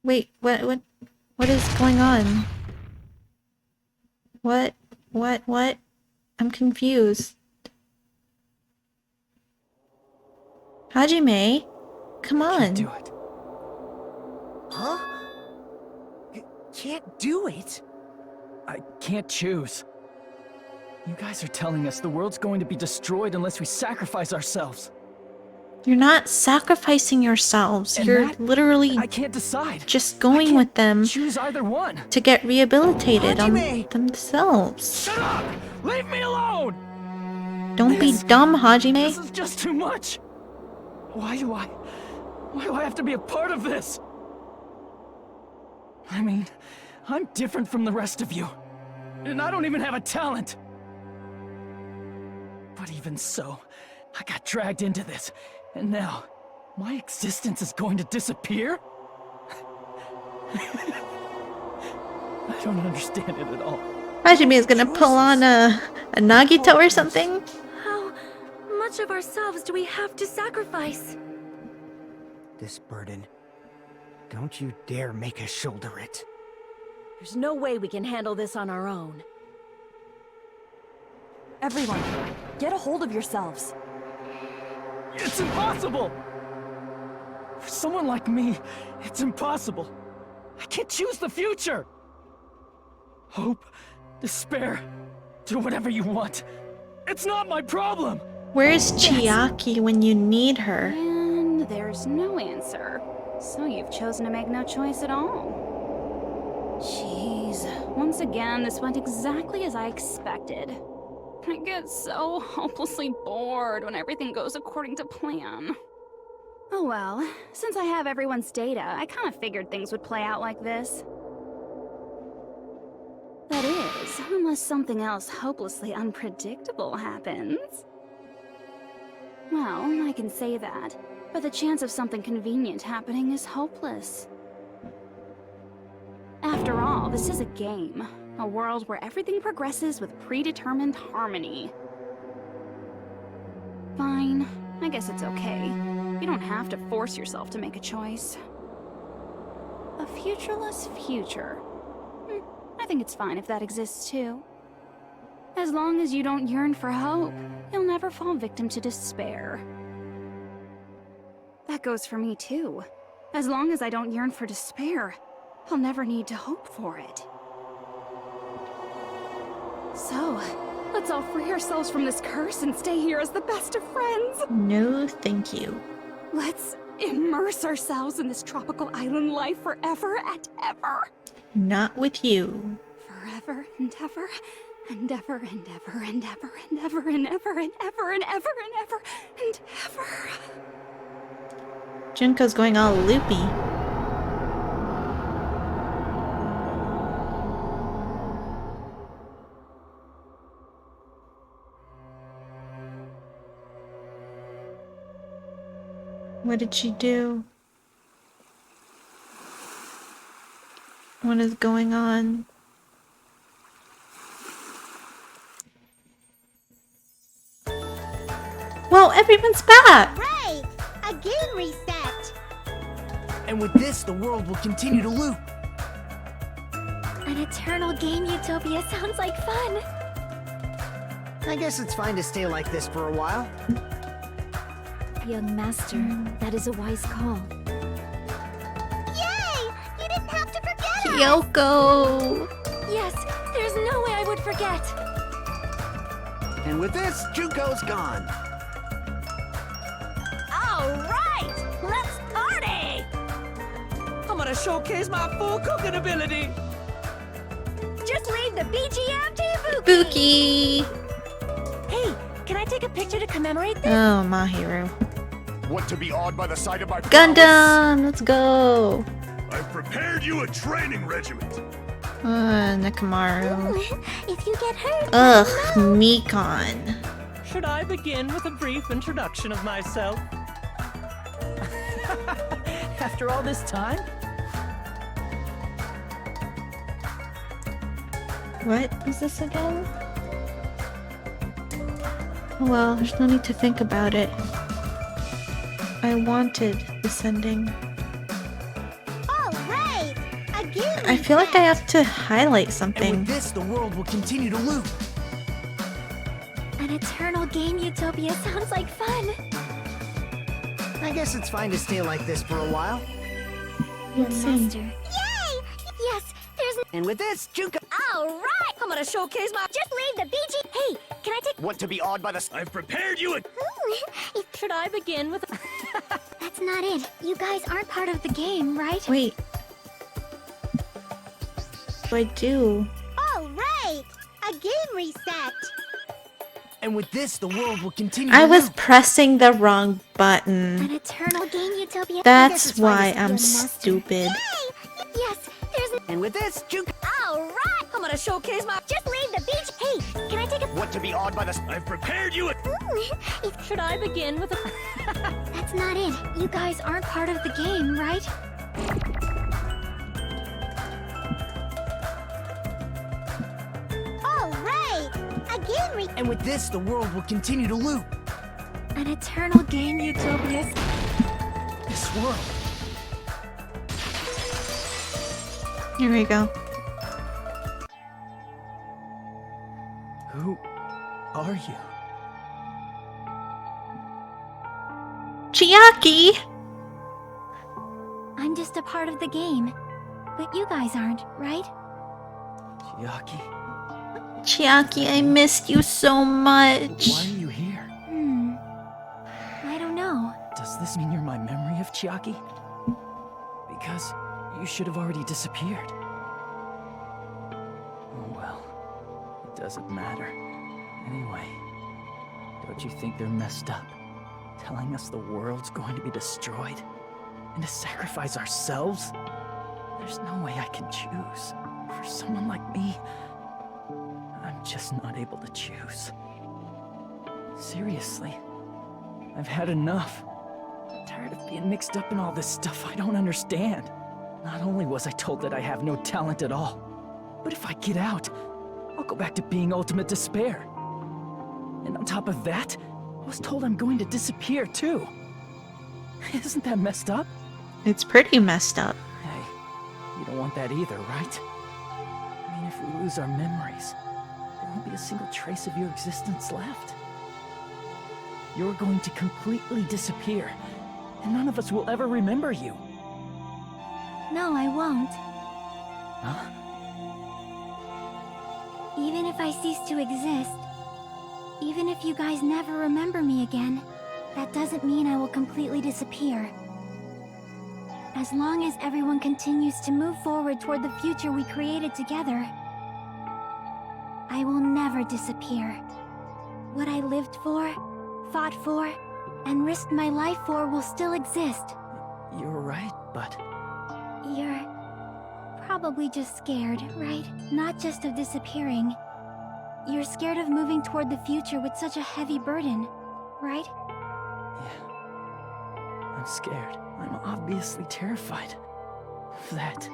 Wait, what is going on? What? I'm confused. Hajime, come on. Do it. Huh? Can't do it? I can't choose. You guys are telling us the world's going to be destroyed unless we sacrifice ourselves. You're not sacrificing yourselves. And You're that, literally I can't decide. just going with them Choose either one. to get rehabilitated on Hajime! themselves. Shut up! Leave me alone! Don't be dumb, Hajime. This is just too much. Why do I have to be a part of this? I mean, I'm different from the rest of you. And I don't even have a talent. But even so, I got dragged into this. And now, my existence is going to disappear? I don't understand it at all. Hajime is gonna pull on a Nagito or something. How much of ourselves do we have to sacrifice? This burden. Don't you dare make us shoulder it. There's no way we can handle this on our own. Everyone, get a hold of yourselves. It's impossible! For someone like me, it's impossible. I can't choose the future! Hope, despair, do whatever you want. It's not my problem! Where's Chiaki when you need her? And there's no answer. So you've chosen to make no choice at all. Jeez. Once again, this went exactly as I expected. I get so hopelessly bored when everything goes according to plan. Oh well, since I have everyone's data, I kind of figured things would play out like this. That is, unless something else hopelessly unpredictable happens. Well, I can say that, but the chance of something convenient happening is hopeless. After all, this is a game. A world where everything progresses with predetermined harmony. Fine. I guess it's okay. You don't have to force yourself to make a choice. A futureless future. I think it's fine if that exists too. As long as you don't yearn for hope, you'll never fall victim to despair. That goes for me too. As long as I don't yearn for despair, I'll never need to hope for it. So, Let's all free ourselves from this curse and stay here as the best of friends. No, thank you. Let's immerse ourselves in this tropical island life forever and ever. Not with you. Forever and ever and ever and ever and ever and ever and ever and ever and ever and ever and ever. Junko's going all loopy. What did she do? What is going on? Whoa, everyone's back! Right! A game reset! And with this, the world will continue to loop. An eternal game utopia sounds like fun. I guess it's fine to stay like this for a while. Young master, that is a wise call. Yay! You didn't have to forget us! Kyoko! Yes, there's no way I would forget. And with this, Junko's gone. All right, let's party! I'm gonna showcase my full cooking ability. Just leave the BGM to Spooky! Hey, can I take a picture to commemorate this? Oh, my hero. Want to be awed by the sight of my prowess? Gundam! Let's go! I've prepared you a training regiment. Nekamaru. If you get hurt, Ugh, Mikon. Should I begin with a brief introduction of myself? After all this time? What is this again? Oh well, there's no need to think about it. I wanted this ending. All right! A game I feel like I reset. have to highlight And something. with this, the world will continue to loop. an eternal game utopia sounds like fun. I guess it's fine to stay like this for a while. Young see. master. Yay! Yes, there's And with this, Junko... all right. I'm gonna showcase my. Just leave the BG. Hey, can I take? Want to be awed by the... I've prepared you a... Should I begin with? That's not it. You guys aren't part of the game, right? Wait. What do I do? All right! A game reset! And with this, the world will continue I to was loop. pressing the wrong button. An eternal game utopia. That's it's fine why to I'm Young master. stupid. Yes, there's. And with this, Junko... All right. I'm gonna showcase my. Just leave the beach. Hey, can I take a? Want to be awed by the... I've prepared you a... Should I begin with a? That's not it. You guys aren't part of the game, right? All right! A game reset! And with this, the world will continue to loop. An eternal game utopia. This world... Here we go. Who are you? Chiaki! I'm just a part of the game, but you guys aren't, right? Chiaki? Chiaki, I missed you so much. Why are you here? I don't know. Does this mean you're my memory of Chiaki? Because you should have already disappeared. Oh well, it doesn't matter. Anyway, don't you think they're messed up? Telling us the world's going to be destroyed? And to sacrifice ourselves? There's no way I can choose. For someone like me, I'm just not able to choose. Seriously, I've had enough. I'm tired of being mixed up in all this stuff I don't understand. Not only was I told that I have no talent at all, but if I get out, I'll go back to being ultimate despair. And on top of that, I was told I'm going to disappear too. Isn't that messed up? It's pretty messed up. Hey, you don't want that either, right? I mean, if we lose our memories, there won't be a single trace of your existence left. You're going to completely disappear, and none of us will ever remember you. No, I won't. Huh? Even if I cease to exist, Even if you guys never remember me again, that doesn't mean I will completely disappear. As long as everyone continues to move forward toward the future we created together, I will never disappear. What I lived for, fought for, and risked my life for will still exist. You're right, but... You're probably just scared, right? Not just of disappearing. You're scared of moving toward the future with such a heavy burden, right? Yeah. I'm scared. I'm obviously terrified of that.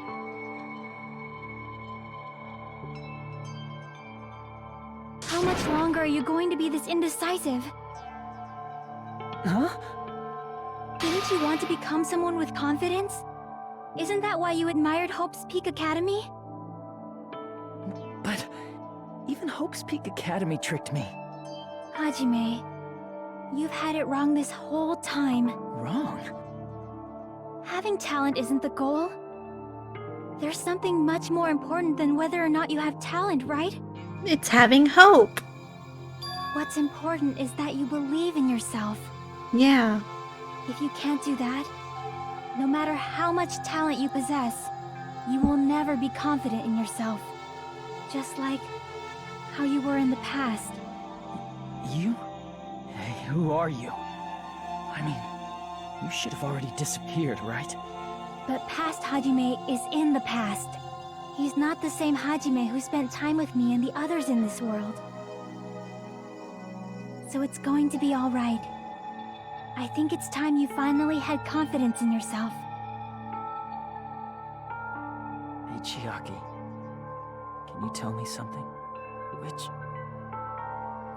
How much longer are you going to be this indecisive? Huh? Didn't you want to become someone with confidence? Isn't that why you admired Hope's Peak Academy? But even Hope's Peak Academy tricked me. Hajime, you've had it wrong this whole time. Wrong? Having talent isn't the goal. There's something much more important than whether or not you have talent, right? It's having hope. What's important is that you believe in yourself. Yeah. If you can't do that, no matter how much talent you possess, you will never be confident in yourself. Just like how you were in the past. You? Hey, who are you? I mean, you should have already disappeared, right? But past Hajime is in the past. He's not the same Hajime who spent time with me and the others in this world. So it's going to be alright. I think it's time you finally had confidence in yourself. Hey, Chiaki. Can you tell me something?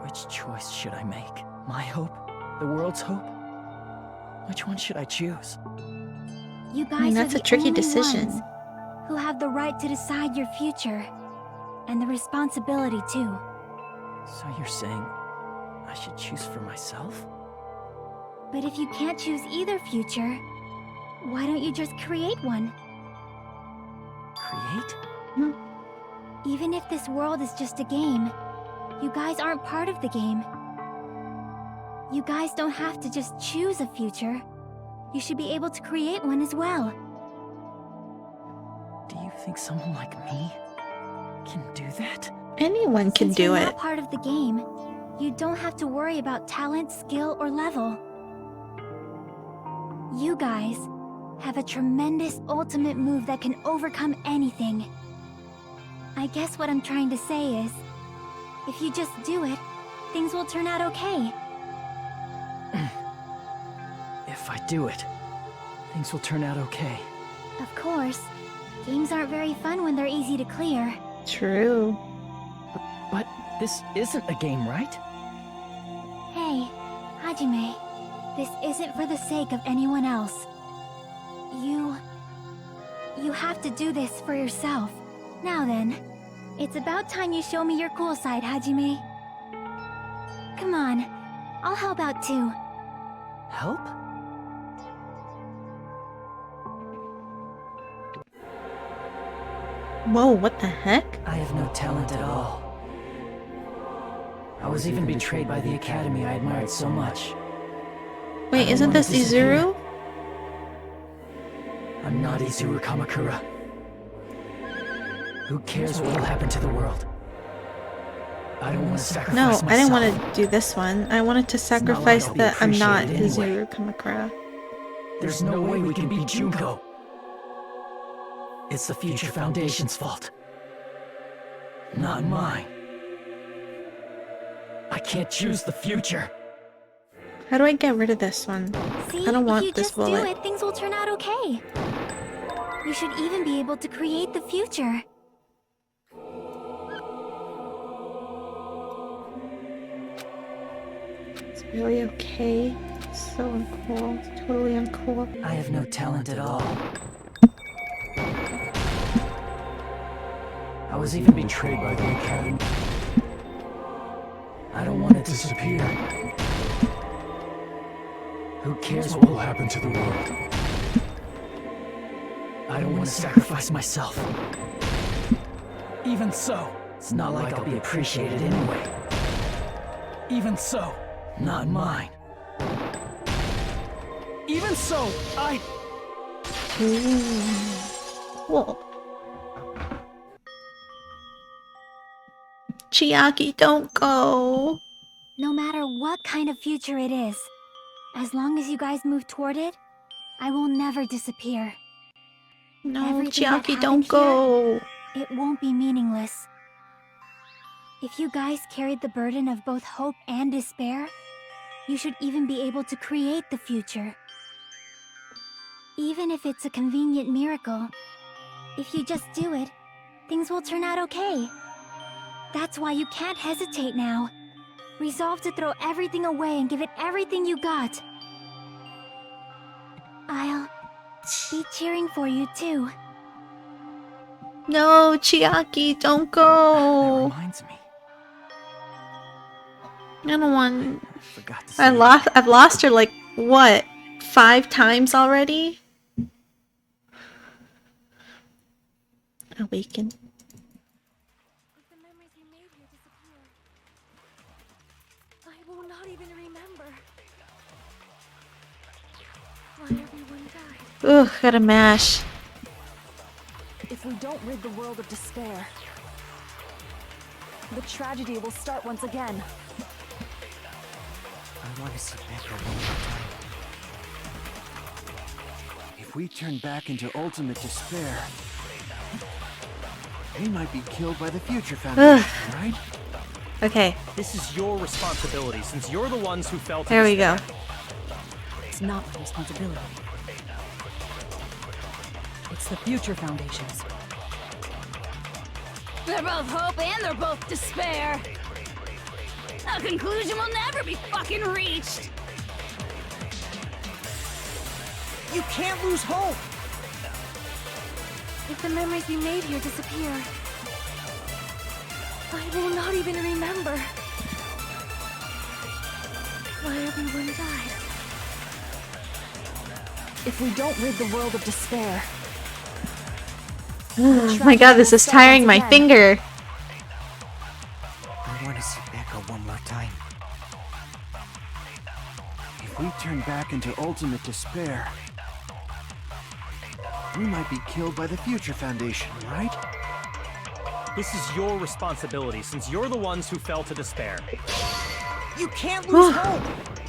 Which choice should I make? My hope? The world's hope? Which one should I choose? You guys that's are a the tricky only decision. ones who have the right to decide your future. And the responsibility, too. So you're saying I should choose for myself? But if you can't choose either future, why don't you just create one? Create? Even if this world is just a game, you guys aren't part of the game. You guys don't have to just choose a future. You should be able to create one as well. Do you think someone like me can do that? Anyone can Since do you're it. not part of the game, you don't have to worry about talent, skill, or level. You guys have a tremendous ultimate move that can overcome anything. I guess what I'm trying to say is, if you just do it, things will turn out okay. If I do it, things will turn out okay. Of course, games aren't very fun when they're easy to clear. True. But this isn't a game, right? Hey, Hajime, this isn't for the sake of anyone else. You have to do this for yourself. Now then, it's about time you show me your cool side, Hajime. Come on, I'll help out too. Help? Whoa, what the heck? I have no talent at all. I was even betrayed by the academy I admired so much. Wait, isn't this Izuru? I'm not Izuru Kamakura. Who cares what will happen to the world? I don't want to sacrifice No, myself. I didn't want to do this one. I wanted to sacrifice I'll be that I'm not appreciated anyway. Izuru Kamakura. There's no way we can beat Junko. It's the Future Foundation's fault. Not mine. I can't choose the future. How do I get rid of this one? See, I don't if want you this just bullet. do it, things will turn out okay. You should even be able to create the future. It's really okay. It's so uncool. It's totally uncool. I have no talent at all. I was even betrayed by the academy. I don't want to disappear. Who cares what will happen to the world? I don't want to sacrifice myself. Even so, it's not like I'll be appreciated anyway. Even so, not mine. Even so, Whoa. Chiaki, don't go. No matter what kind of future it is, as long as you guys move toward it, I will never disappear. No, Everything that Chiaki, don't happened go. here, it won't be meaningless. If you guys carried the burden of both hope and despair, you should even be able to create the future. Even if it's a convenient miracle, if you just do it, things will turn out okay. That's why you can't hesitate now. Resolve to throw everything away and give it everything you got. I'll be cheering for you too. No, Chiaki, don't that go. reminds me. I don't want. I forgot to say. I've lost her like what, 5 times already? Awaken. If the memories you made here disappear, I will not even remember why everyone died. Ugh, gotta mash. If we don't rid the world of despair, the tragedy will start once again. I want to see Becca one more time. If we turn back into ultimate despair, we might be killed by the Future Foundation, right? Okay, This is your responsibility, since you're the ones who fell to there we despair. go. It's not my responsibility. It's the Future Foundation's. They're both hope and they're both despair. A conclusion will never be fucking reached. You can't lose hope! If the memories we made here disappear, I will not even remember why everyone died. If we don't rid the world of despair, Oh my god, this is tiring my finger. I want to see Becca one more time. If we turn back into ultimate despair, we might be killed by the Future Foundation, right? This is your responsibility, since you're the ones who fell to despair. You can't lose hope!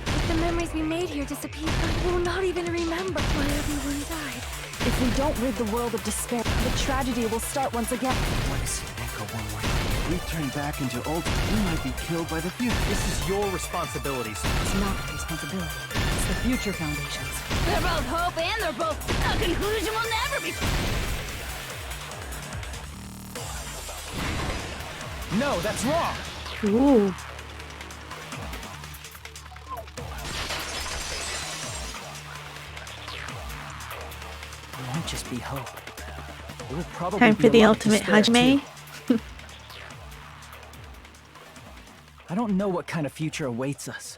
if the memories we made here disappear, I will not even remember why everyone died. If we don't rid the world of despair, the tragedy will start once again. I want to see Becca one more time. If we turn back into ultimate, we might be killed by the Future. This is your responsibility, It's not my responsibility. It's the Future Foundation's. They're both hope and they're both. A conclusion will never be. No, that's wrong. Ooh. It won't just be hope. It will probably Time be for a the lot of ultimate despair, Hajime. too. I don't know what kind of future awaits us.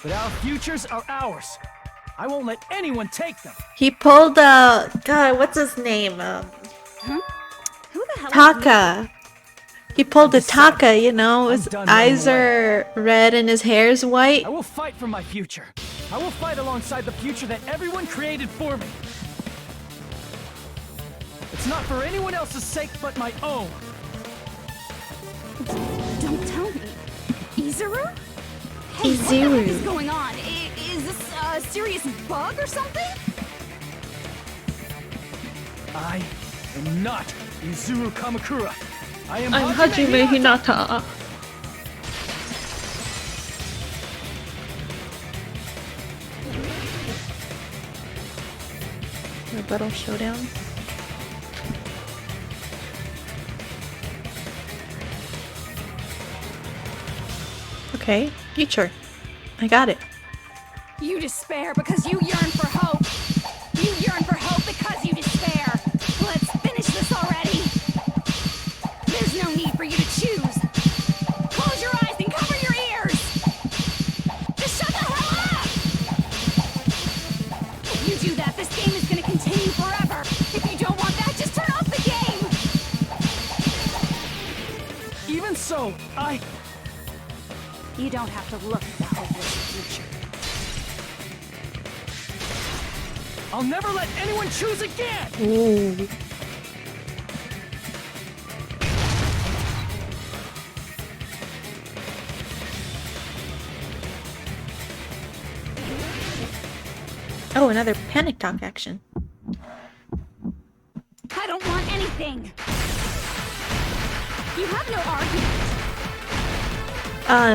But our futures are ours. I won't let anyone take them. He pulled God, what's his name? Who the hell? Taka. He pulled a I'm decided. Taka, you know, I'm his done eyes running are red and his hair's white. I will fight for my future. I will fight alongside the future that everyone created for me. It's not for anyone else's sake but my own. Don't tell me. Izuru? Hey, what the heck is going on? Is this a serious bug or something? I am not Izuru Kamakura. I am I'm Hajime Hinata. Rebuttal showdown. Okay, future. I got it. You despair because you yearn for hope. You yearn for hope because you despair. Let's finish this already. There's no need for you to choose. Close your eyes and cover your ears. Just shut the hell up! If you do that, this game is going to continue forever. If you don't want that, just turn off the game. No, You don't have to look at the hopeless future. I'll never let anyone choose again! Ooh. Oh, another panic talk action. I don't want anything. You have no argument.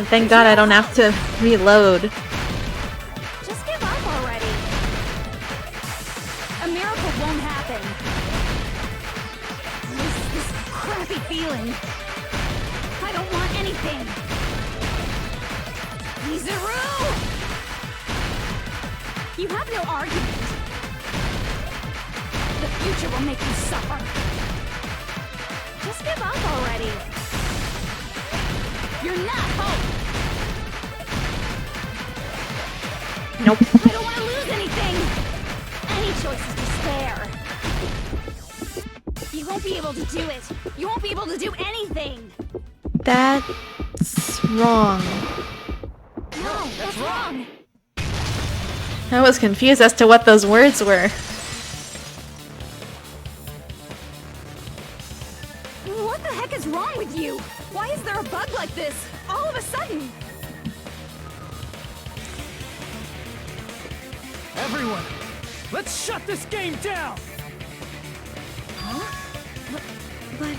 Thank God I don't have to reload. Just give up already. A miracle won't happen. This crappy feeling. I don't want anything. Izuru! You have no argument. The future will make you suffer. Just give up already. You're not hope. Nope. I don't want to lose anything. Any choice is despair. You won't be able to do it. You won't be able to do anything. That's wrong. No, that's wrong. I was confused as to what those words were. What the heck is wrong with you? Why is there a bug like this, all of a sudden? Everyone, let's shut this game down! Huh? But...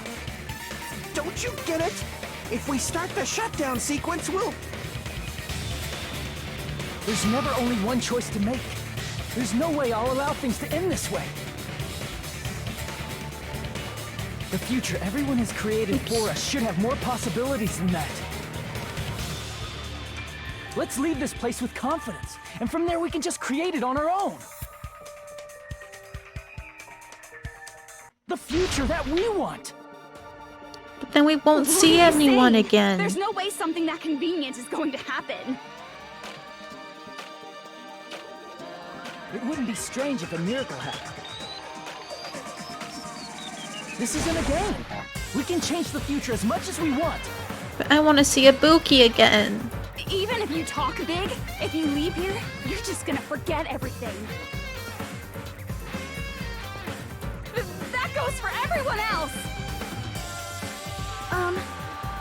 Don't you get it? If we start the shutdown sequence, we'll... There's never only one choice to make. There's no way I'll allow things to end this way. The future everyone has created for us should have more possibilities than that. Let's leave this place with confidence, and from there we can just create it on our own. The future that we want! But then we won't see What are you anyone saying? again. There's no way something that convenient is going to happen. It wouldn't be strange if a miracle happened. This isn't a game. We can change the future as much as we want. But I want to see Ibuki again. Even if you talk big, if you leave here, you're just gonna forget everything. That goes for everyone else!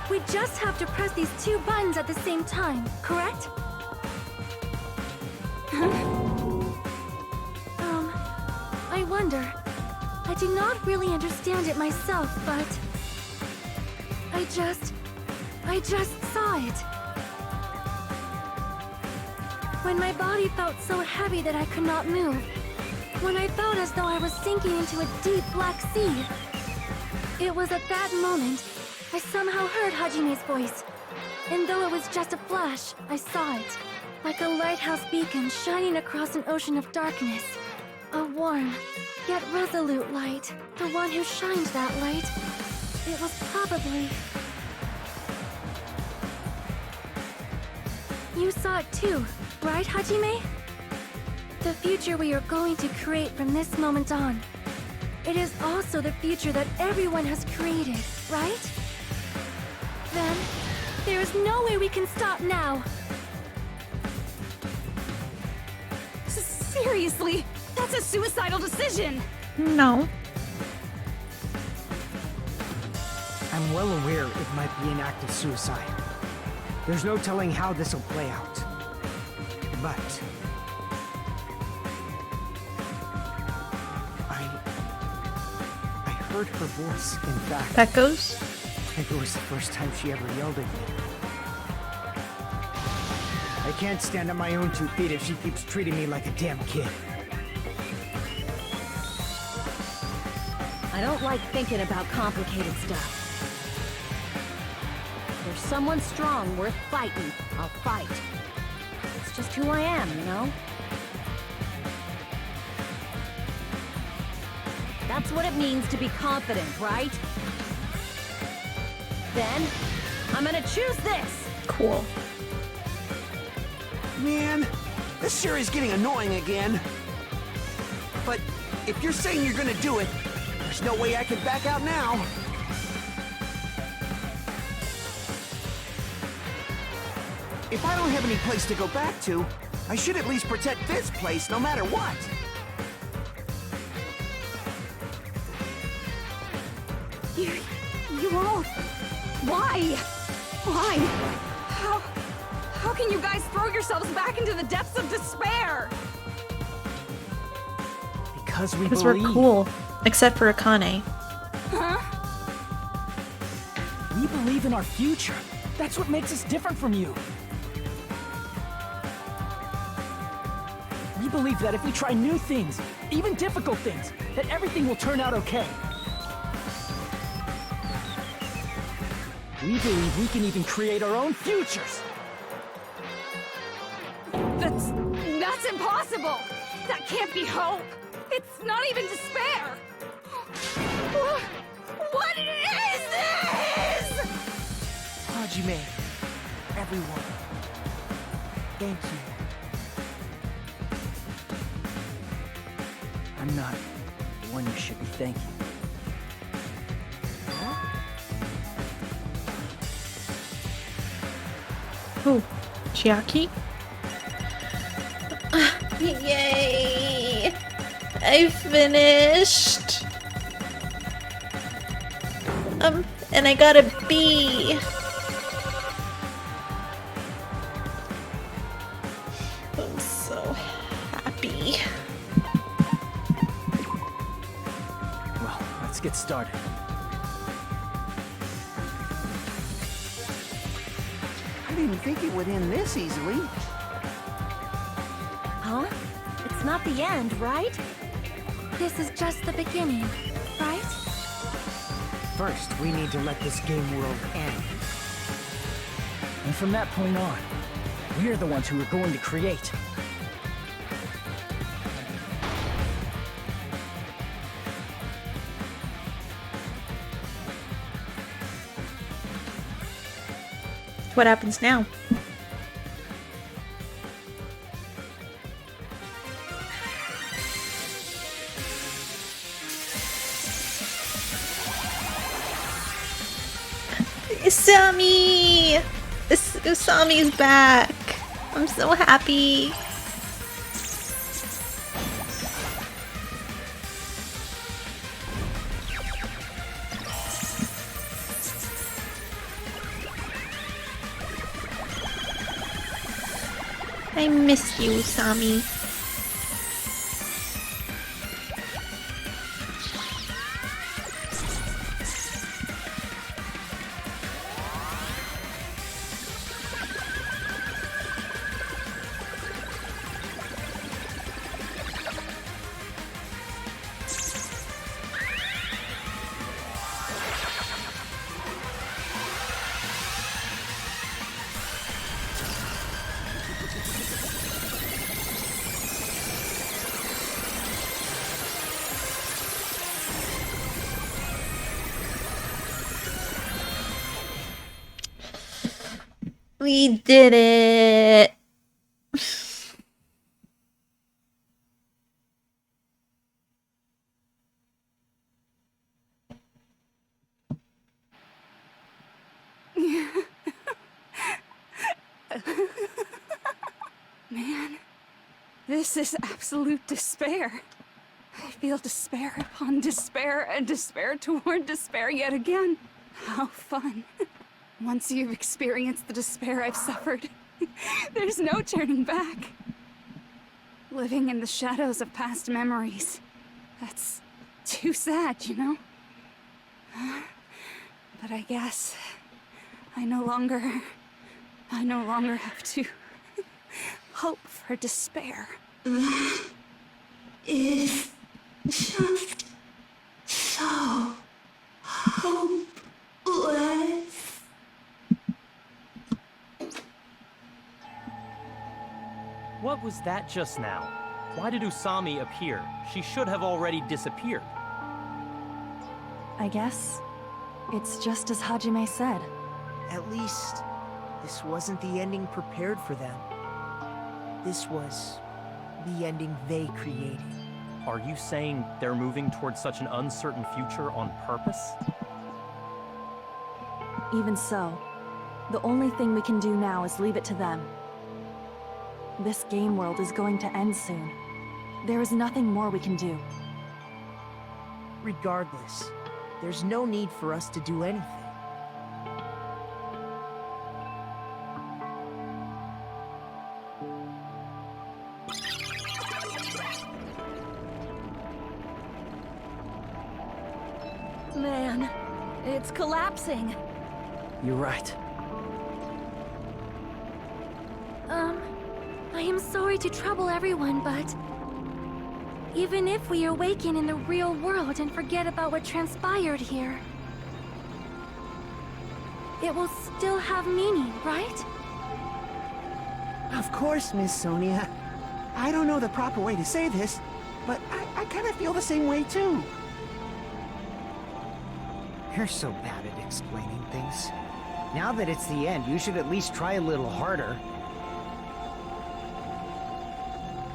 We just have to press these two buttons at the same time, correct? I wonder. I do not really understand it myself, but... I just saw it. When my body felt so heavy that I could not move. When I felt as though I was sinking into a deep black sea. It was at that moment I somehow heard Hajime's voice. And though it was just a flash, I saw it. Like a lighthouse beacon shining across an ocean of darkness. A warm, yet resolute light. The one who shined that light. It was probably... You saw it too, right, Hajime? The future we are going to create from this moment on. It is also the future that everyone has created, right? Then, there is no way we can stop now. Seriously, that's a suicidal decision! No. I'm well aware it might be an act of suicide. There's no telling how this will play out. But... I heard her voice, in fact. Echoes? I think it was the first time she ever yelled at me. I can't stand on my own 2 feet if she keeps treating me like a damn kid. I don't like thinking about complicated stuff. If there's someone strong worth fighting, I'll fight. It's just who I am, you know? That's what it means to be confident, right? Then, I'm gonna choose this! Cool. Man, this sure is getting annoying again. But if you're saying you're gonna do it, there's no way I can back out now. If I don't have any place to go back to, I should at least protect this place no matter what. You all... Why? Why? How can you guys throw yourselves back into the depths of despair? Because we Because believe. we're cool. Except for Akane. Huh? We believe in our future. That's what makes us different from you. We believe that if we try new things, even difficult things, that everything will turn out okay. We believe we can even create our own futures. That's impossible! That can't be hope! It's not even despair! What is this?! Hajime, everyone, thank you. I'm not the one you should be thanking. Who? Chiaki? Yay! I finished! And I got a B! I'm so happy. Well, let's get started. I didn't think it would end this easily. Huh? It's not the end, right? This is just the beginning, right? First, we need to let this game world end. And from that point on, we're the ones who are going to create. What happens now? Usami! Usami's back! I'm so happy! I miss you, Usami. We did it! Man, this is absolute despair. I feel despair upon despair and despair toward despair yet again. How fun. Once you've experienced the despair I've suffered, there's no turning back. Living in the shadows of past memories. That's too sad, you know? But I guess I no longer have to hope for despair. Is just so hopeless. What was that just now? Why did Usami appear? She should have already disappeared. I guess it's just as Hajime said. At least, this wasn't the ending prepared for them. This was the ending they created. Are you saying they're moving towards such an uncertain future on purpose? Even so, The only thing we can do now is leave it to them. This game world is going to end soon. There is nothing more we can do. Regardless, there's no need for us to do anything. Man, it's collapsing. You're right. I am sorry to trouble everyone, but even if we awaken in the real world and forget about what transpired here, it will still have meaning, right? Of course, Miss Sonia. I don't know the proper way to say this, but I kind of feel the same way too. You're so bad at explaining things. Now that it's the end, you should at least try a little harder.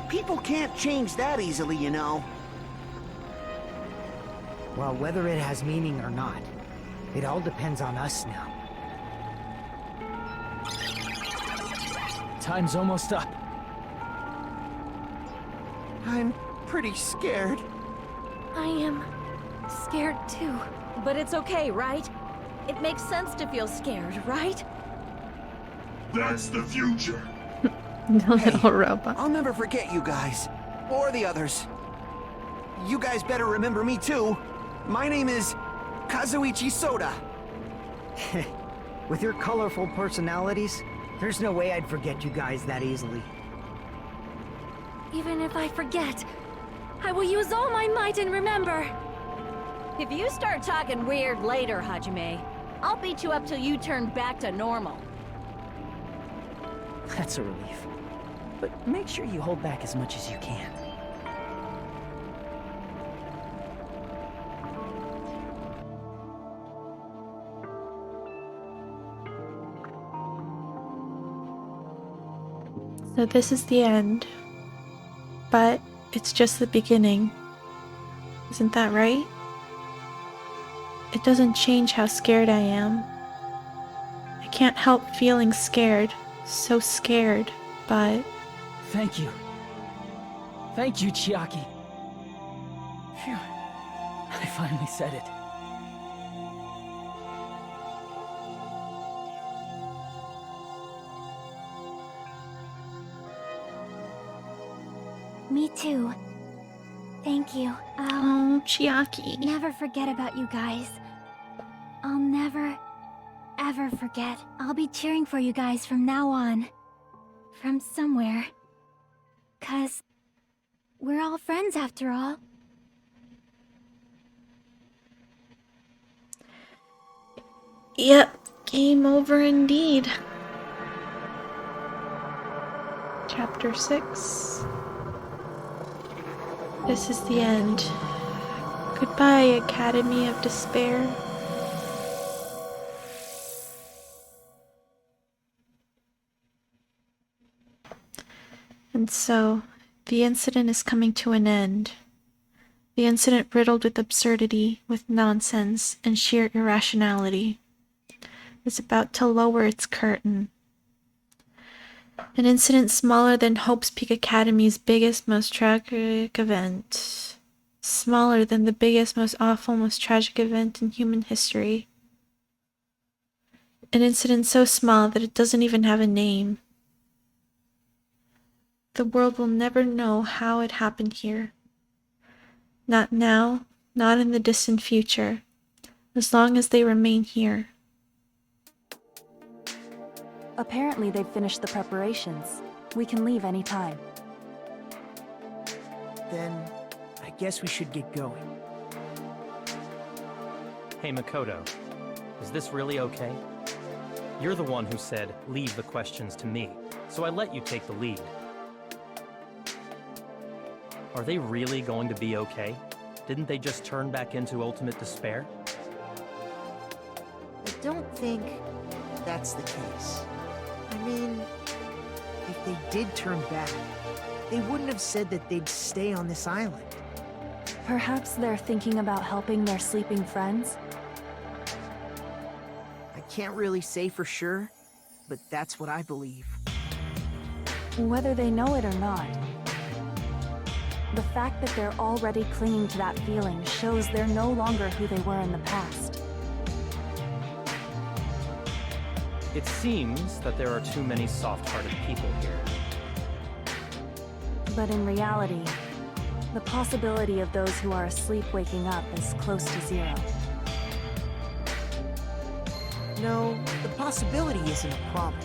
People can't change that easily, you know. Well, whether it has meaning or not, it all depends on us now. Time's almost up. I'm pretty scared. I am scared too. But it's okay, right? It makes sense to feel scared, right? That's the future. The little robot. I'll never forget you guys. Or the others. You guys better remember me too. My name is Kazuichi Soda. With your colorful personalities, there's no way I'd forget you guys that easily. Even if I forget, I will use all my might and remember. If you start talking weird later, Hajime, I'll beat you up till you turn back to normal. That's a relief. But make sure you hold back as much as you can. So this is the end. But it's just the beginning. Isn't that right? It doesn't change how scared I am. I can't help feeling scared. So scared, but... Thank you. Thank you, Chiaki. Phew. I finally said it. Me too. Thank you. Oh, Chiaki. Never forget about you guys. I'll never, ever forget. I'll be cheering for you guys from now on. From somewhere. 'Cause we're all friends after all. Yep, game over indeed. Chapter 6. This is the end. Goodbye, Academy of Despair. And so, the incident is coming to an end. The incident riddled with absurdity, with nonsense, and sheer irrationality is about to lower its curtain. An incident smaller than Hope's Peak Academy's biggest, most tragic event. Smaller than the biggest, most awful, most tragic event in human history. An incident so small that it doesn't even have a name. The world will never know how it happened here. Not now, not in the distant future, as long as they remain here. Apparently they've finished the preparations. We can leave any time. Then, I guess we should get going. Hey, Makoto. Is this really okay? You're the one who said, leave the questions to me, so I let you take the lead. Are they really going to be okay? Didn't they just turn back into ultimate despair? I don't think that's the case. I mean, if they did turn back, they wouldn't have said that they'd stay on this island. Perhaps they're thinking about helping their sleeping friends? I can't really say for sure, but that's what I believe. Whether they know it or not, the fact that they're already clinging to that feeling shows they're no longer who they were in the past. It seems that there are too many soft-hearted people here. But in reality, the possibility of those who are asleep waking up is close to zero. No, the possibility isn't a problem.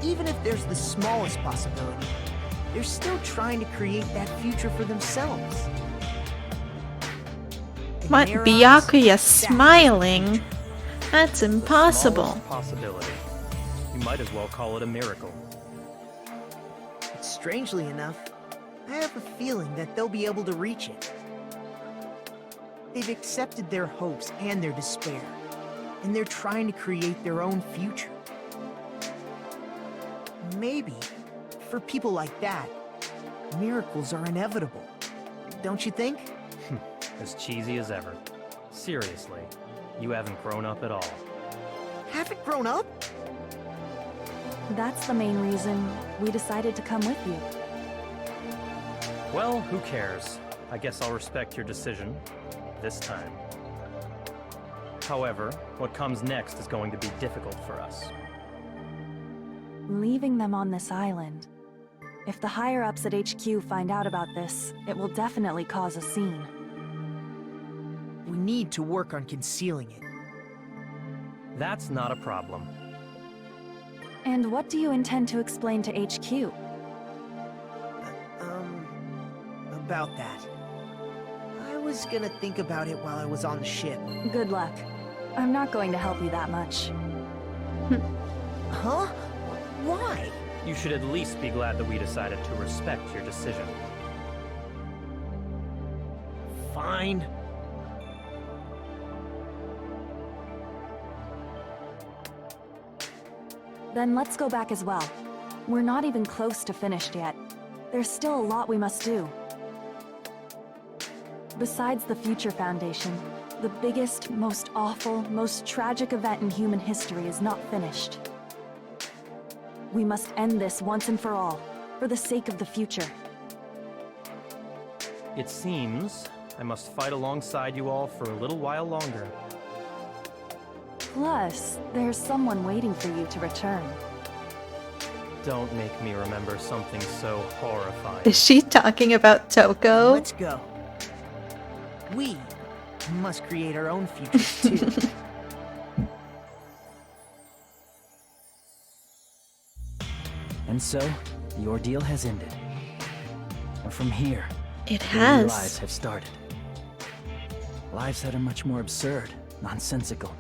Even if there's the smallest possibility, they're still trying to create that future for themselves. In What? their eyes, Byakuya that's smiling? the future. That's impossible. Smallest possibility. You might as well call it a miracle. But strangely enough, I have a feeling that they'll be able to reach it. They've accepted their hopes and their despair, and they're trying to create their own future. Maybe, for people like that, miracles are inevitable. Don't you think? As cheesy as ever. Seriously, you haven't grown up at all. Haven't grown up? That's the main reason we decided to come with you. Well, who cares? I guess I'll respect your decision. This time. However, what comes next is going to be difficult for us. Leaving them on this island. If the higher-ups at HQ find out about this, it will definitely cause a scene. We need to work on concealing it. That's not a problem. And what do you intend to explain to HQ? About that. I was gonna think about it while I was on the ship. Good luck. I'm not going to help you that much. Huh? Why? You should at least be glad that we decided to respect your decision. Fine. Then let's go back as well. We're not even close to finished yet. There's still a lot we must do. Besides the Future Foundation, the biggest, most awful, most tragic event in human history is not finished. We must end this once and for all, for the sake of the future. It seems I must fight alongside you all for a little while longer. Plus, there's someone waiting for you to return. Don't make me remember something so horrifying. Is she talking about Toko? Let's go. We must create our own futures too. And so, the ordeal has ended. And from here, It new has. lives have started. Lives that are much more absurd, nonsensical,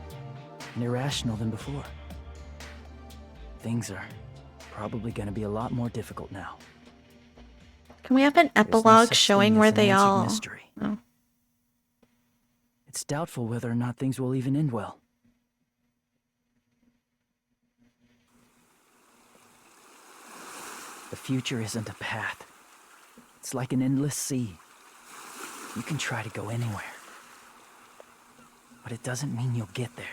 and irrational than before. Things are probably going to be a lot more difficult now. Can we have an There's no epilogue such showing thing where as an they answered all... mystery. Oh. It's doubtful whether or not things will even end well. The future isn't a path. It's like an endless sea. You can try to go anywhere. But it doesn't mean you'll get there.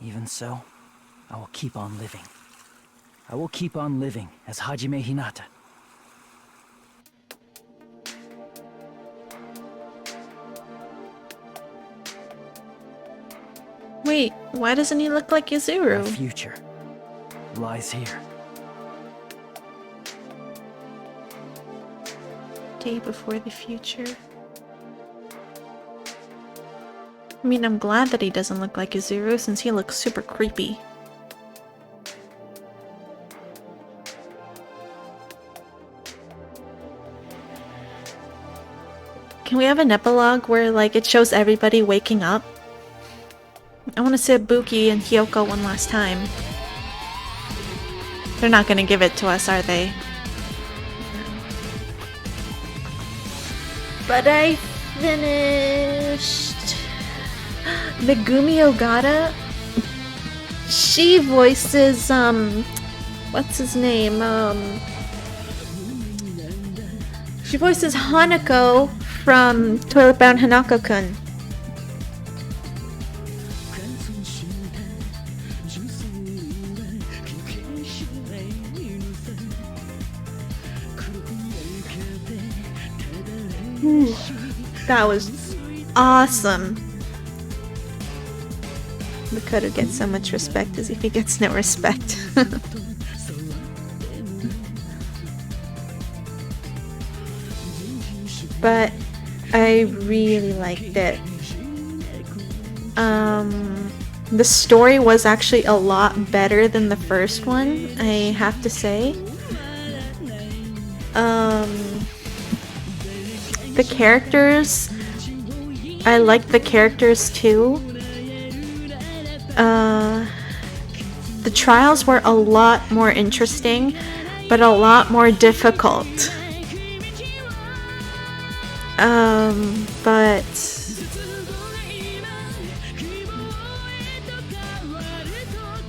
Even so, I will keep on living. I will keep on living as Hajime Hinata. Wait, why doesn't he look like Our Yuzuru? future lies here. Day before the future. I mean, I'm glad that he doesn't look like Yuzuru since he looks super creepy. Can we have an epilogue where, like, it shows everybody waking up? I want to see Buki and Hyoko one last time. They're not gonna give it to us, are they? But I finished... Megumi Ogata? She voices, what's his name? She voices Hanako from Toilet Bound Hanako-kun. That was awesome. Makoto gets so much respect as if he gets no respect. But I really liked it. The story was actually a lot better than the first one, I have to say. The characters, I liked the characters too. The trials were a lot more interesting, but a lot more difficult. But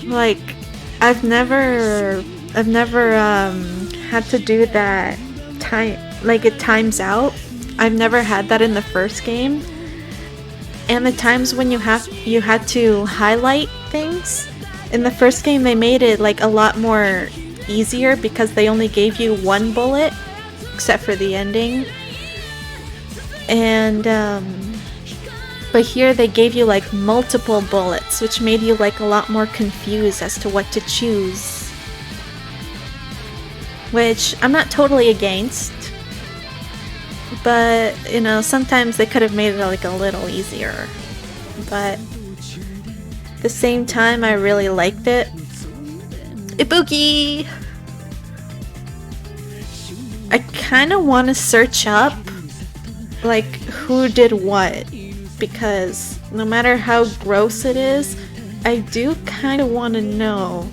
like I've never had to do that time, like it times out. I've never had that in the first game. And the times when you had to highlight things in the first game, they made it like a lot more easier because they only gave you one bullet, except for the ending. And but here they gave you like multiple bullets, which made you like a lot more confused as to what to choose. Which I'm not totally against, but you know, sometimes they could have made it like a little easier. But at the same time, I really liked it. Ibuki! I kind of want to search up like who did what, because no matter how gross it is, I do kind of want to know.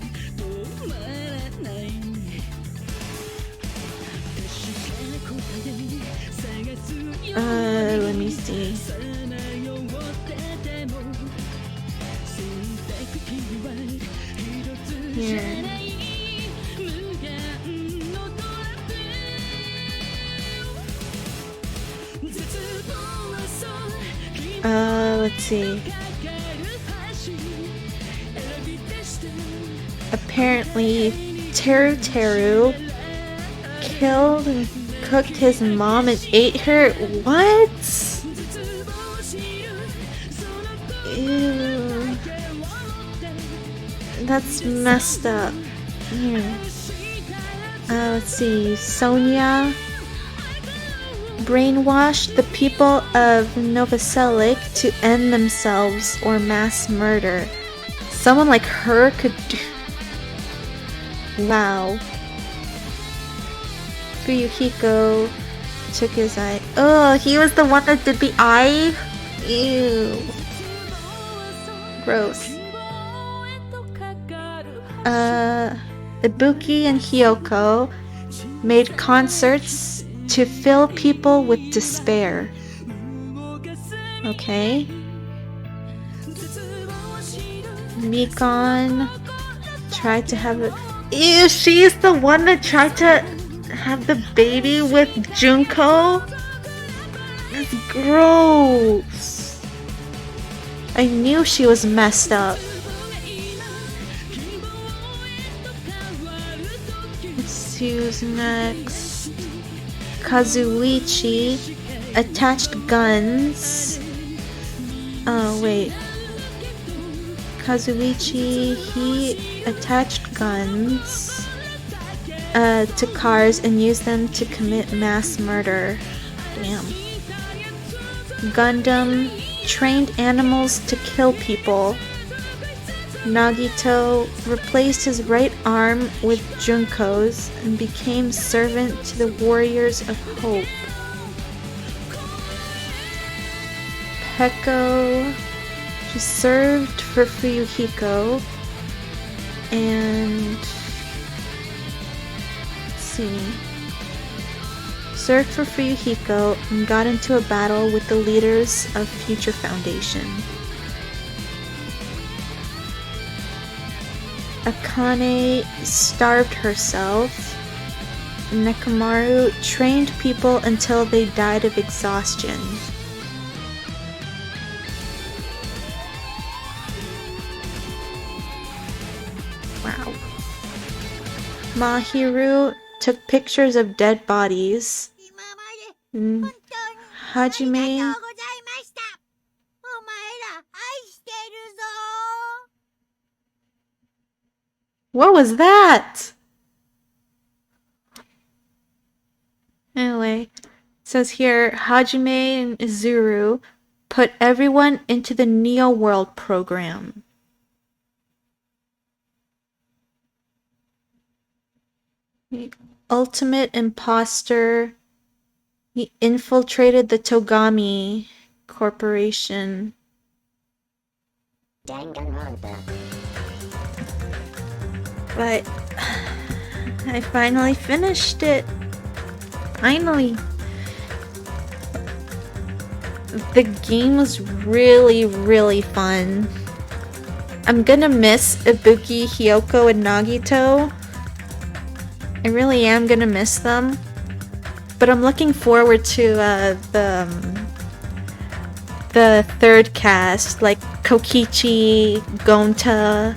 Let me see. Here. Let's see. Apparently, Teru killed and cooked his mom and ate her. What? Ew. That's messed up. Here. Let's see. Sonia brainwashed the people of Novoselic to end themselves or mass murder. Someone like her could do... Wow. Fuyuhiko took his eye. Oh, he was the one that did the eye? Ew. Gross. Ibuki and Hyoko made concerts to fill people with despair. Okay. Mikon tried to have it. Ew, she's the one that tried to have the baby with Junko? That's gross. I knew she was messed up. Let's see who's next. Kazuichi attached guns. Oh, wait. Kazuichi, he attached guns to cars and used them to commit mass murder. Damn. Gundam trained animals to kill people. Nagito replaced his right arm with Junko's and became servant to the Warriors of Hope. Peko just served for Fuyuhiko and let's see. Served for Fuyuhiko and got into a battle with the leaders of Future Foundation. Akane starved herself. Nekomaru trained people until they died of exhaustion. Wow. Mahiru took pictures of dead bodies. Hajime. What was that? Anyway, it says here, Hajime and Izuru put everyone into the Neo World program. The ultimate imposter. He infiltrated the Togami Corporation. Danganronpa. But I finally finished it. Finally. The game was really, really fun. I'm gonna miss Ibuki, Hyoko, and Nagito. I really am gonna miss them. But I'm looking forward to the third cast, like Kokichi, Gonta.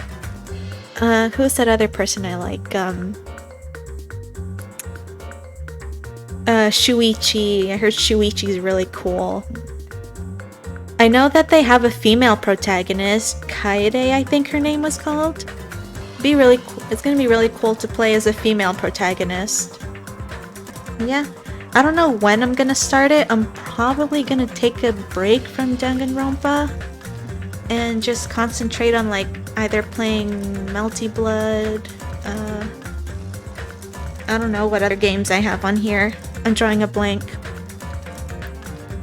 Who's that other person I like? Shuichi. I heard Shuichi's really cool. I know that they have a female protagonist, Kaede, I think her name was called. Be really cool. It's gonna be really cool to play as a female protagonist. Yeah, I don't know when I'm gonna start it. I'm probably gonna take a break from Danganronpa and just concentrate on like either playing Melty Blood. I don't know what other games I have on here. I'm drawing a blank.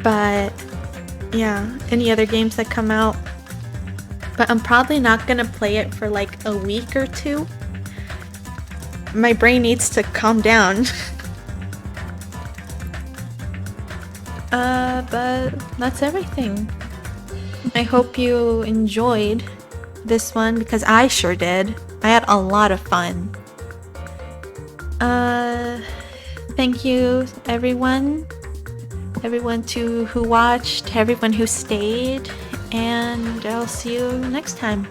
But yeah, any other games that come out. But I'm probably not gonna play it for like a week or two. My brain needs to calm down. But that's everything. I hope you enjoyed this one because I sure did. I had a lot of fun. Thank you everyone who watched, everyone who stayed, and I'll see you next time.